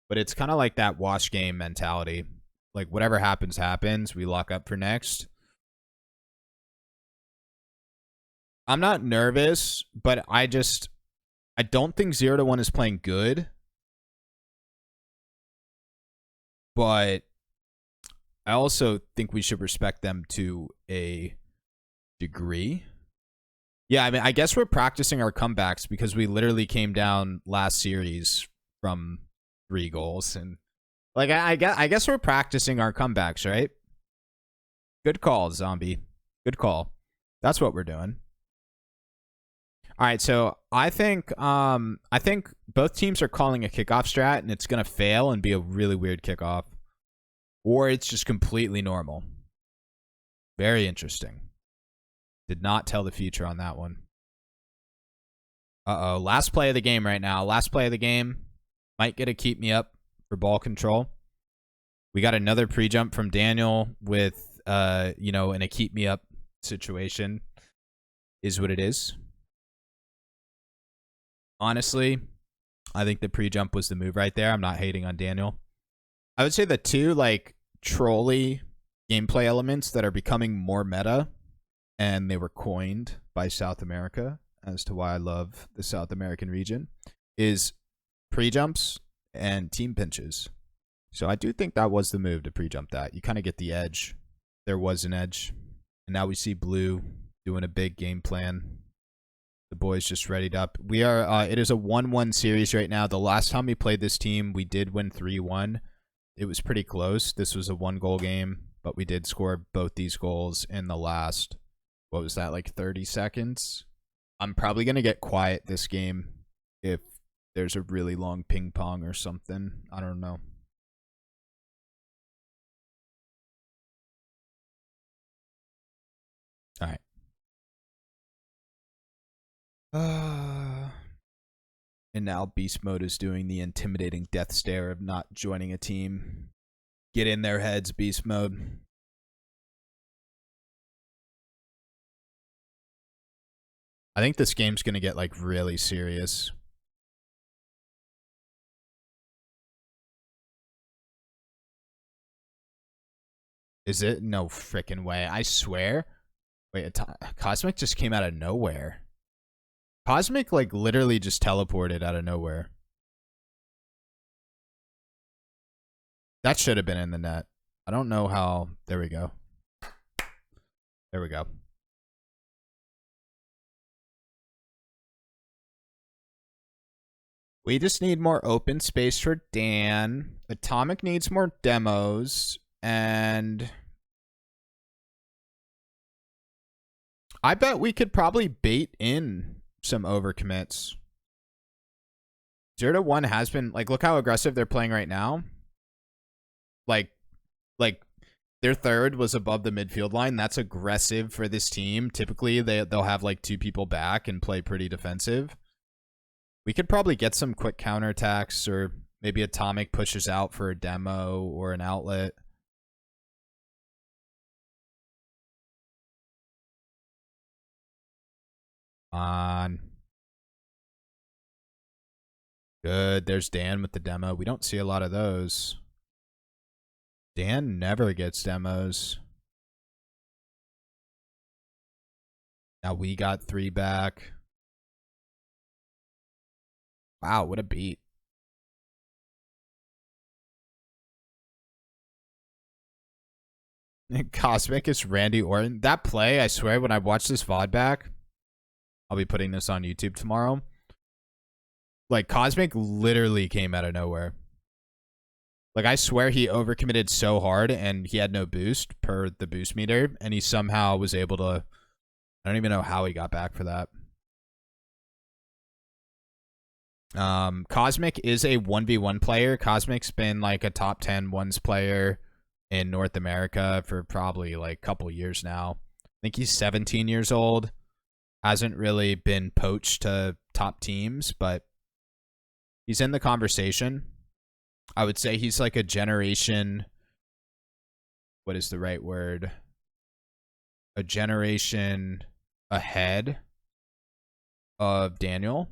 But it's kind of like that wash game mentality. Like, whatever happens, happens. We lock up for next. I'm not nervous, but I don't think 0-1 is playing good. But I also think we should respect them to a degree. Yeah, I mean, I guess we're practicing our comebacks because we literally came down last series from 3 goals. And, like, I guess we're practicing our comebacks, right? Good call, Zombie. Good call. That's what we're doing. All right, so I think both teams are calling a kickoff strat, and it's gonna fail and be a really weird kickoff, or it's just completely normal. Very interesting. Did not tell the future on that one. Uh-oh, last play of the game right now. Last play of the game. Might get a keep me up for ball control. We got another pre-jump from Daniel with you know, in a keep me up situation. Is what it is. Honestly, I think the pre-jump was the move right there. I'm not hating on Daniel. I would say the 2, like, trolley gameplay elements that are becoming more meta, and they were coined by South America as to why I love the South American region, is pre-jumps and team pinches. So I do think that was the move to pre-jump that. You kind of get the edge. There was an edge. And now we see Blue doing a big game plan. The boys just readied up. We are. It is a 1-1 series right now. The last time we played this team, we did win 3-1. It was pretty close. This was a 1-goal game, but we did score both these goals in the last, what was that, like 30 seconds? I'm probably going to get quiet this game if there's a really long ping pong or something. I don't know. All right. And now Beast Mode is doing the intimidating death stare of not joining a team. Get in their heads, Beast Mode. I think this game's going to get, like, really serious. Is it? No frickin' way. I swear. Wait, Cosmic just came out of nowhere. Cosmic, like, literally just teleported out of nowhere. That should have been in the net. I don't know how. There we go. There we go. We just need more open space for Dan. Atomic needs more demos. And I bet we could probably bait in some overcommits. 0-1 has been, like, look how aggressive they're playing right now. Like their third was above the midfield line. That's aggressive for this team. Typically, they'll have, like, 2 people back and play pretty defensive. We could probably get some quick counterattacks, or maybe Atomic pushes out for a demo or an outlet. On. Good. There's Dan with the demo. We don't see a lot of those. Dan never gets demos. Now we got 3 back. Wow, what a beat. Cosmic is Randy Orton. That play, I swear, when I watch this VOD back, I'll be putting this on YouTube tomorrow. Like, Cosmic literally came out of nowhere. Like, I swear he overcommitted so hard and he had no boost per the boost meter, and he somehow was able to... I don't even know how he got back for that. Cosmic is a 1v1 player. Cosmic's been, like, a top 10 ones player in North America for probably, like, a couple years now. I think he's 17 years old. Hasn't really been poached to top teams, but he's in the conversation. I would say he's like a generation... What is the right word? A generation ahead of Daniel.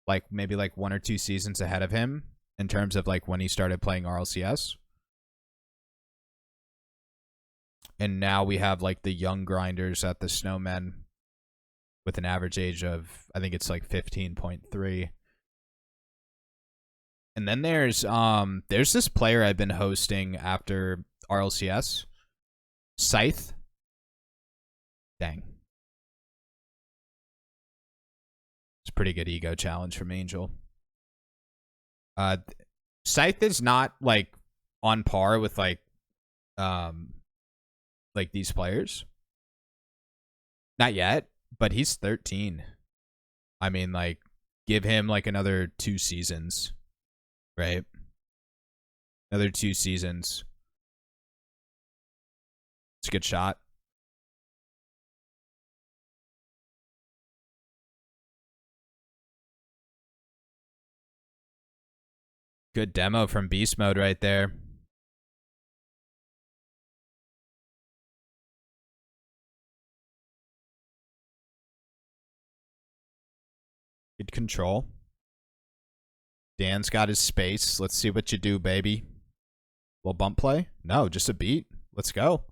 Like, maybe like 1 or 2 seasons ahead of him in terms of, like, when he started playing RLCS. And now we have, like, the young grinders at the Snowmen with an average age of, I think it's like 15.3. And then there's this player I've been hosting after RLCS. Scythe. Dang. It's a pretty good ego challenge from Angel. Scythe is not, like, on par with, like these players. Not yet, but he's 13. I mean, like, give him, like, another 2 seasons. Right? Another 2 seasons. It's a good shot. Good demo from Beast Mode right there. Good control. Dan's got his space. Let's see what you do, baby. Little bump play? No, just a beat. Let's go.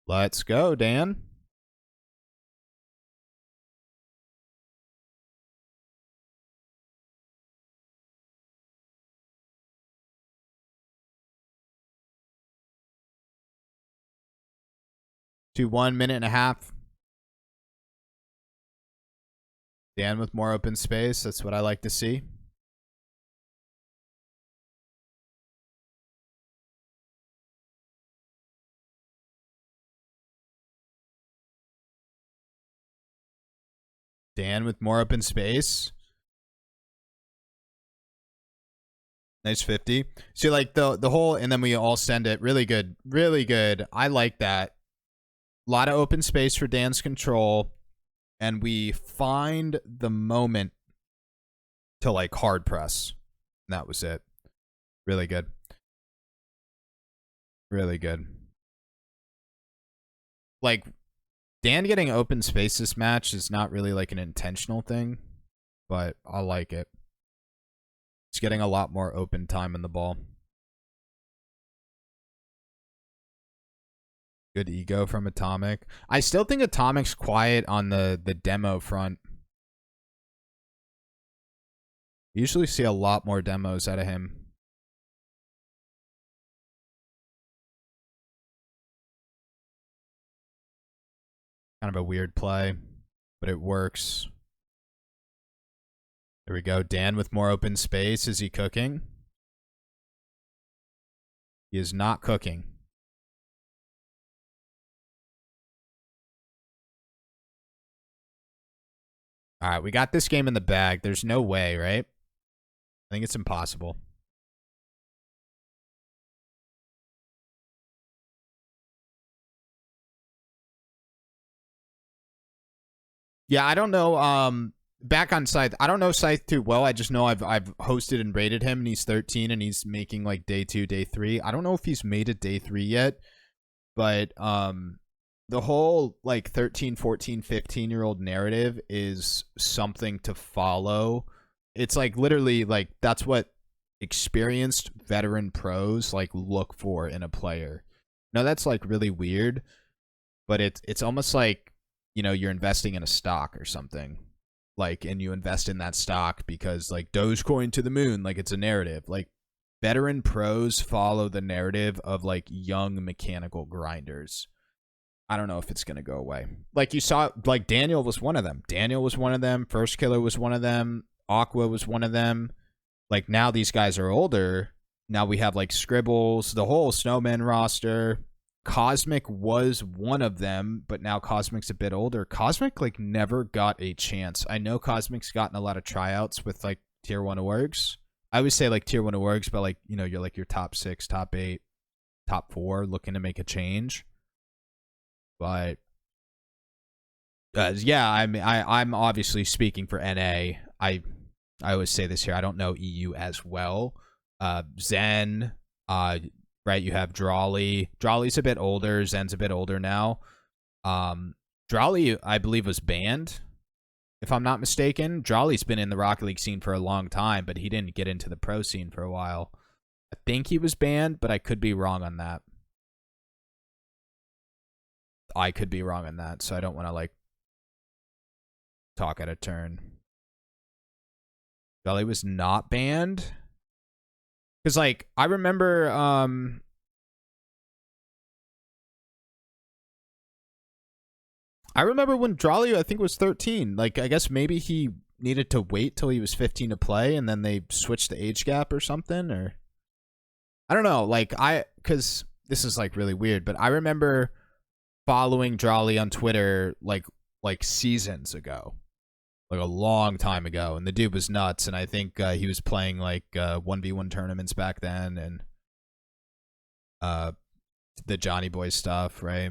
Let's go, Dan. To 1 minute and a half. Dan with more open space. That's what I like to see. Dan with more open space. Nice 50. See, like the whole, and then we all send it. Really good. Really good. I like that. A lot of open space for Dan's control. And we find the moment to like hard press. And that was it. Really good. Really good. Like, Dan getting open space this match is not really like an intentional thing, but I like it. He's getting a lot more open time in the ball. Good ego from Atomic. I still think Atomic's quiet on the demo front. Usually see a lot more demos out of him. Kind of a weird play, but it works. There we go. Dan with more open space. Is he cooking? He is not cooking. All right, we got this game in the bag. There's no way, right? I think it's impossible. Yeah, I don't know. Back on Scythe, I don't know Scythe too well. I just know I've hosted and rated him, and he's 13, and he's making like day 2, day 3. I don't know if he's made it day 3 yet, but the whole like 13, 14, 15-year-old narrative is something to follow. It's like literally like that's what experienced veteran pros like look for in a player. Now that's like really weird, but it's almost like, you know, you're investing in a stock or something. Like, and you invest in that stock because like Dogecoin to the moon, like it's a narrative. Like veteran pros follow the narrative of like young mechanical grinders. I don't know if it's going to go away. Like you saw, like Daniel was one of them. Daniel was one of them. First Killer was one of them. Aqua was one of them. Like now these guys are older. Now we have like Scribbles, the whole Snowman roster. Cosmic was one of them, but now Cosmic's a bit older. Cosmic like never got a chance. I know Cosmic's gotten a lot of tryouts with like tier 1 orgs. I would say like tier 1 orgs, but like, you know, you're like your top 6, top 8, top 4 looking to make a change. But yeah, I mean, I'm obviously speaking for NA. I always say this here. I don't know EU as well. Zen, right? You have Drawley. Drawley's a bit older. Zen's a bit older now. Drawley, I believe, was banned, if I'm not mistaken. Drawley's been in the Rocket League scene for a long time, but he didn't get into the pro scene for a while. I think he was banned, but I could be wrong on that. I could be wrong on that, so I don't want to like talk out of turn. Drawley was not banned. Because, like, I remember, when Drawley, I think, was 13. Like, I guess maybe he needed to wait till he was 15 to play, and then they switched the age gap or something, or... I don't know, like, because this is, like, really weird, but I remember following Drawley on Twitter, like seasons ago. Like a long time ago, and the dude was nuts, and I think he was playing like 1v1 tournaments back then, and the Johnny Boy stuff, right?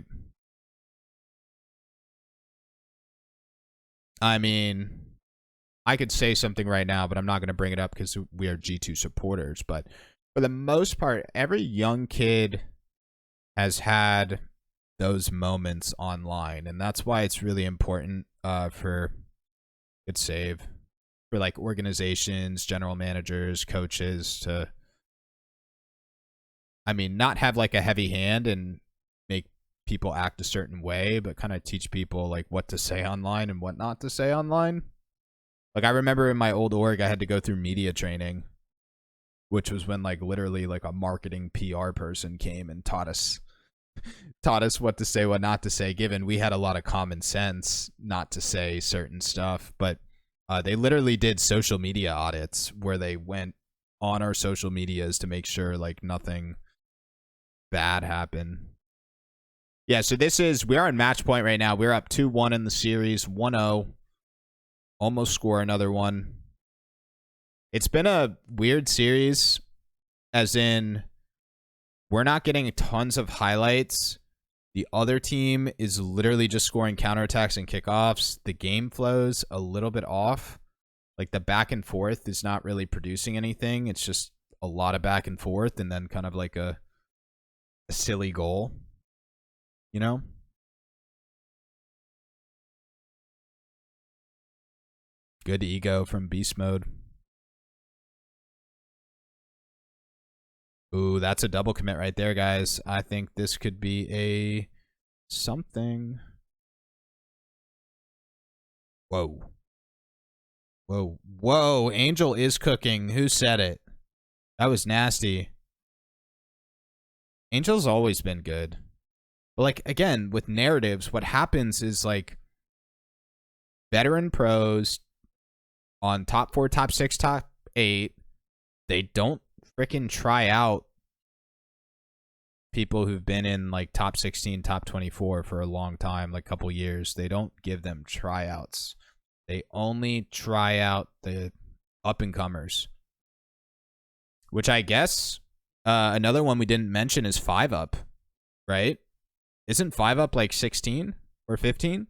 I mean, I could say something right now, but I'm not going to bring it up because we are G2 supporters, but for the most part, every young kid has had those moments online, and that's why it's really important for... Good save. For like organizations, general managers, coaches to I mean, not have like a heavy hand and make people act a certain way, but kind of teach people like what to say online and what not to say online. Like I remember in my old org, I had to go through media training, which was when like literally like a marketing PR person came and taught us what to say, what not to say, given we had a lot of common sense not to say certain stuff. But they literally did social media audits where they went on our social medias to make sure like nothing bad happened. Yeah, so we're on match point right now. We're up 2-1 in the series, 1-0. Almost score another one. It's been a weird series, as in we're not getting tons of highlights. The other team is literally just scoring counterattacks and kickoffs. The game flow's a little bit off. Like the back and forth is not really producing anything. It's just a lot of back and forth and then kind of like a silly goal, you know? Good ego from beast mode. Ooh, that's a double commit right there, guys. I think this could be a something. Whoa. Whoa. Whoa. Angel is cooking. Who said it? That was nasty. Angel's always been good. But, like, again, with narratives, what happens is, like, veteran pros on top 4, top 6, top 8, they don't freaking try out people who've been in like top 16, top 24 for a long time, like a couple years. They don't give them tryouts. They only try out the up and comers, which I guess another one we didn't mention is 5UP, right? Isn't 5UP like 16 or 15?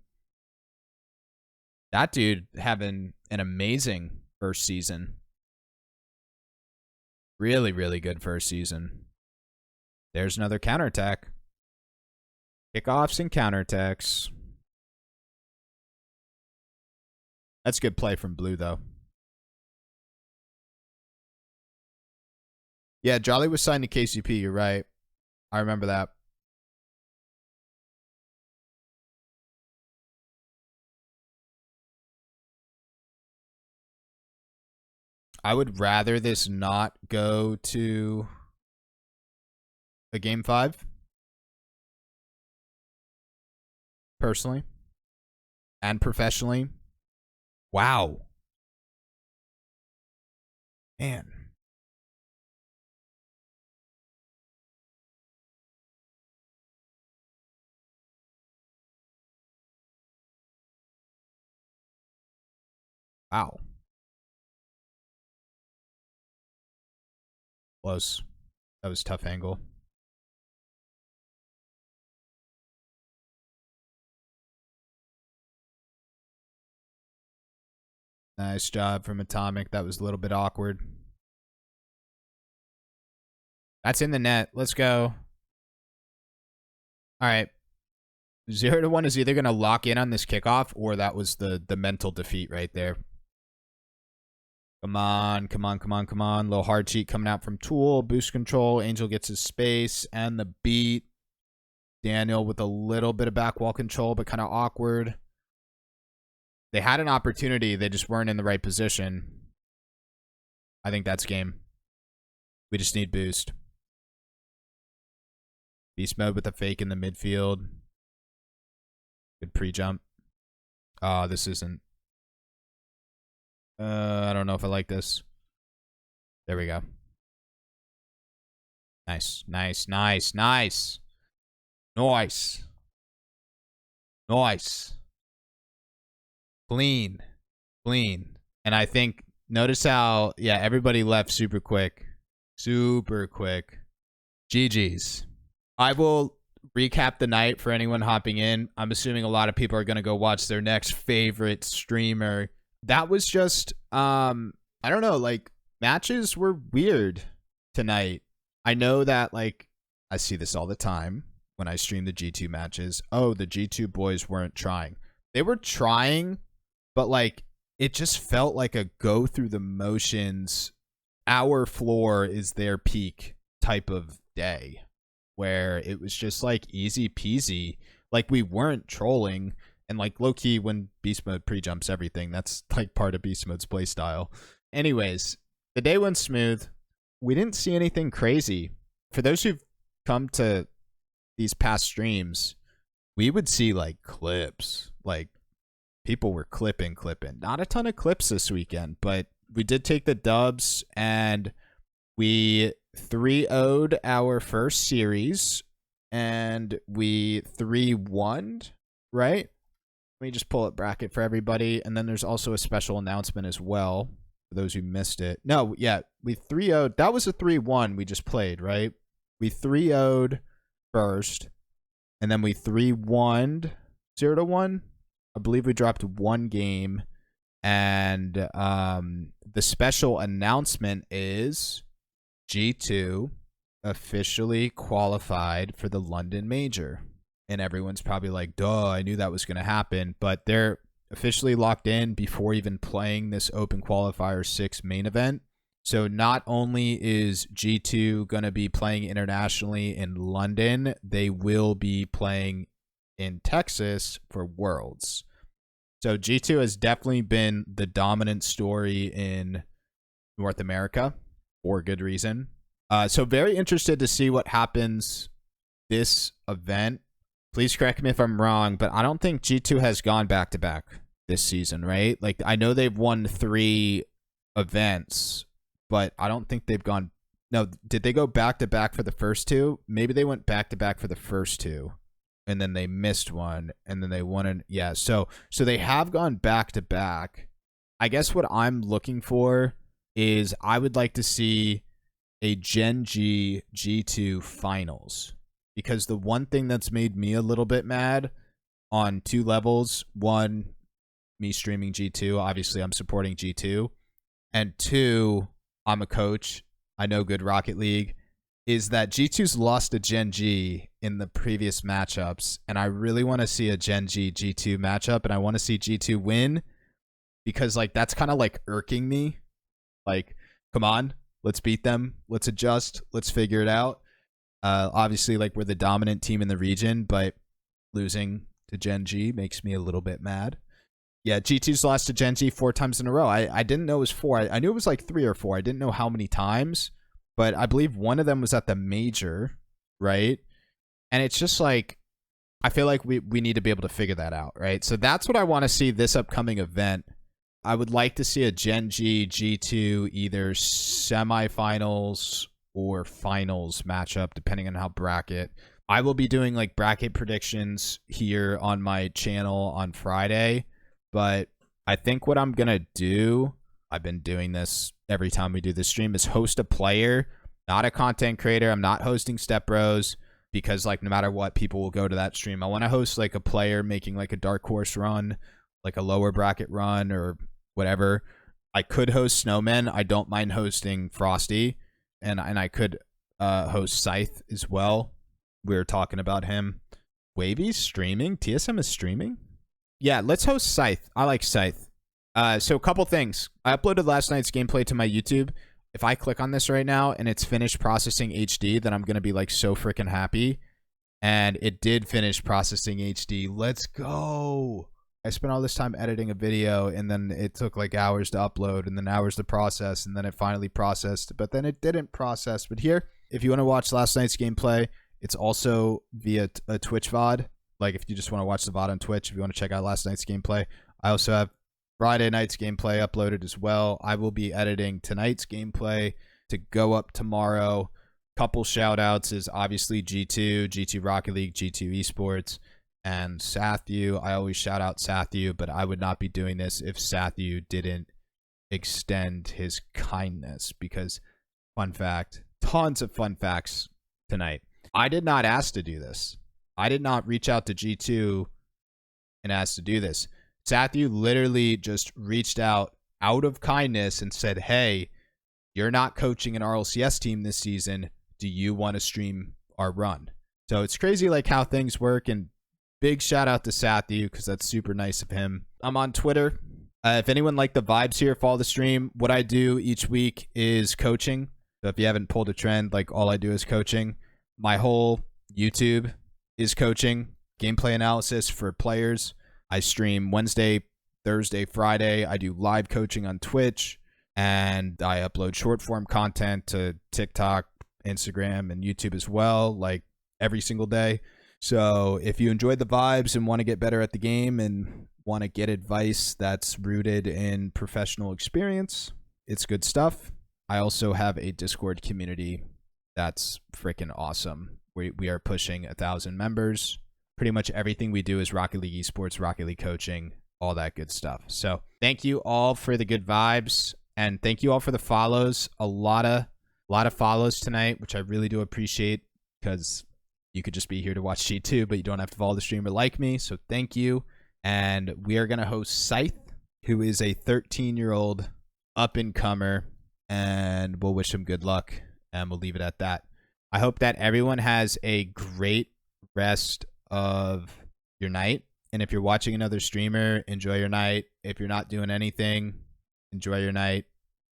That dude having an amazing first season. Really, really good first season. There's another counterattack. Kickoffs and counterattacks. That's good play from Blue, though. Yeah, Jolly was signed to KCP. You're right. I remember that. I would rather this not go to a game 5. Personally. And professionally. Wow. Man. Wow. Close. That was a tough angle. Nice job from Atomic. That was a little bit awkward. That's in the net. Let's go. All right. 0-1 is either going to lock in on this kickoff, or that was the mental defeat right there. Come on, come on, come on, come on. Little hard cheat coming out from Tool. Boost control. Angel gets his space and the beat. Daniel with a little bit of back wall control, but kind of awkward. They had an opportunity. They just weren't in the right position. I think that's game. We just need boost. Beast mode with a fake in the midfield. Good pre-jump. Oh, this isn't. I don't know if I like this. There we go. Nice, nice, nice, nice. Nice. Nice. Clean. Clean. And I think, notice how, yeah, everybody left super quick. Super quick. GG's. I will recap the night for anyone hopping in. I'm assuming a lot of people are going to go watch their next favorite streamer. That was just, I don't know, like, matches were weird tonight. I know that, like, I see this all the time when I stream the G2 matches. Oh, the G2 boys weren't trying. They were trying, but, like, it just felt like a go through the motions. Our floor is their peak type of day where it was just like easy peasy. Like we weren't trolling, and like low key when beast mode pre-jumps everything, that's like part of beast mode's play style. Anyways, the day went smooth. We didn't see anything crazy. For those who've come to these past streams, we would see like clips, like people were clipping. Not a ton of clips this weekend, but we did take the dubs, and we 3-0'd our first series, and we 3-1'd, right? Let me just pull up bracket for everybody, and then there's also a special announcement as well for those who missed it. No, yeah, we 3-0'd. That was a 3-1 we just played, right? We 3-0'd first, and then we 3-1'd 0-1. I believe we dropped one game, and the special announcement is G2 officially qualified for the London Major. And everyone's probably like, duh, I knew that was going to happen. But they're officially locked in before even playing this Open Qualifier 6 main event. So not only is G2 going to be playing internationally in London, they will be playing in Texas for Worlds. So G2 has definitely been the dominant story in North America for good reason. So very interested to see what happens this event. Please correct me if I'm wrong, but I don't think G2 has gone back-to-back this season, right? Like, I know they've won 3 events, but I don't think they've gone... No, did they go back-to-back for the first 2? Maybe they went back-to-back for the first 2, and then they missed one, and then they won an... Yeah, so they have gone back-to-back. I guess what I'm looking for is I would like to see a Gen.G G2 finals. Because the one thing that's made me a little bit mad on 2 levels, 1, me streaming G2, obviously I'm supporting G2, and 2, I'm a coach, I know good Rocket League, is that G2's lost to Gen.G in the previous matchups, and I really want to see a Gen.G G2 matchup, and I want to see G2 win, because like that's kind of like irking me. Like, come on, let's beat them, let's adjust, let's figure it out. Obviously, like, we're the dominant team in the region, but losing to Gen.G makes me a little bit mad. Yeah, G2's lost to Gen.G 4 times in a row. I didn't know it was 4. I knew it was like 3 or 4. I didn't know how many times, but I believe one of them was at the major, right? And it's just like, I feel like we need to be able to figure that out, right? So that's what I want to see this upcoming event. I would like to see a Gen.G G2 either semifinals or finals matchup, depending on how bracket. I will be doing like bracket predictions here on my channel on Friday, but I think what I'm gonna do, I've been doing this every time we do this stream, is host a player, not a content creator. I'm not hosting Step Bros, because like no matter what, people will go to that stream. I want to host like a player making like a dark horse run, like a lower bracket run or whatever. I could host Snowman. I don't mind hosting Frosty. And I could host Scythe as well. We were talking about him. Wavy's streaming? TSM is streaming? Yeah, let's host Scythe. I like Scythe. So a couple things. I uploaded last night's gameplay to my YouTube. If I click on this right now and it's finished processing HD, then I'm going to be like so freaking happy. And it did finish processing HD. Let's go. I spent all this time editing a video, and then it took like hours to upload, and then hours to process, and then it finally processed, but then it didn't process. But here, if you want to watch last night's gameplay, it's also via a Twitch VOD. Like if you just want to watch the VOD on Twitch, if you want to check out last night's gameplay. I also have Friday night's gameplay uploaded as well. I will be editing tonight's gameplay to go up tomorrow. Couple shout outs is obviously G2, G2 Rocket League, G2 Esports, and Sathu. I always shout out Sathu, but I would not be doing this if Sathu didn't extend his kindness, because fun fact, tons of fun facts tonight. I did not ask to do this. I did not reach out to G2 and ask to do this. Sathu literally just reached out of kindness and said, hey, you're not coaching an RLCS team this season. Do you want to stream our run? So it's crazy like how things work, and big shout out to Sathu because that's super nice of him. I'm on Twitter. If anyone liked the vibes here, follow the stream. What I do each week is coaching. So if you haven't pulled a trend, like all I do is coaching. my whole YouTube is coaching, gameplay analysis for players. I stream Wednesday, Thursday, Friday. I do live coaching on Twitch, and I upload short form content to TikTok, Instagram, and YouTube as well, like every single day. So if you enjoy the vibes and want to get better at the game and want to get advice that's rooted in professional experience, it's good stuff. I also have a Discord community that's freaking awesome. We are pushing 1,000 members. Pretty much everything we do is Rocket League Esports, Rocket League coaching, all that good stuff. So thank you all for the good vibes, and thank you all for the follows. A lot of follows tonight, which I really do appreciate, because you could just be here to watch G2, but you don't have to follow the streamer like me. So thank you. And we are going to host Scythe, who is a 13-year-old up-and-comer, and we'll wish him good luck, and we'll leave it at that. I hope that everyone has a great rest of your night. And if you're watching another streamer, enjoy your night. If you're not doing anything, enjoy your night.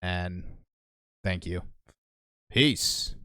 And thank you. Peace.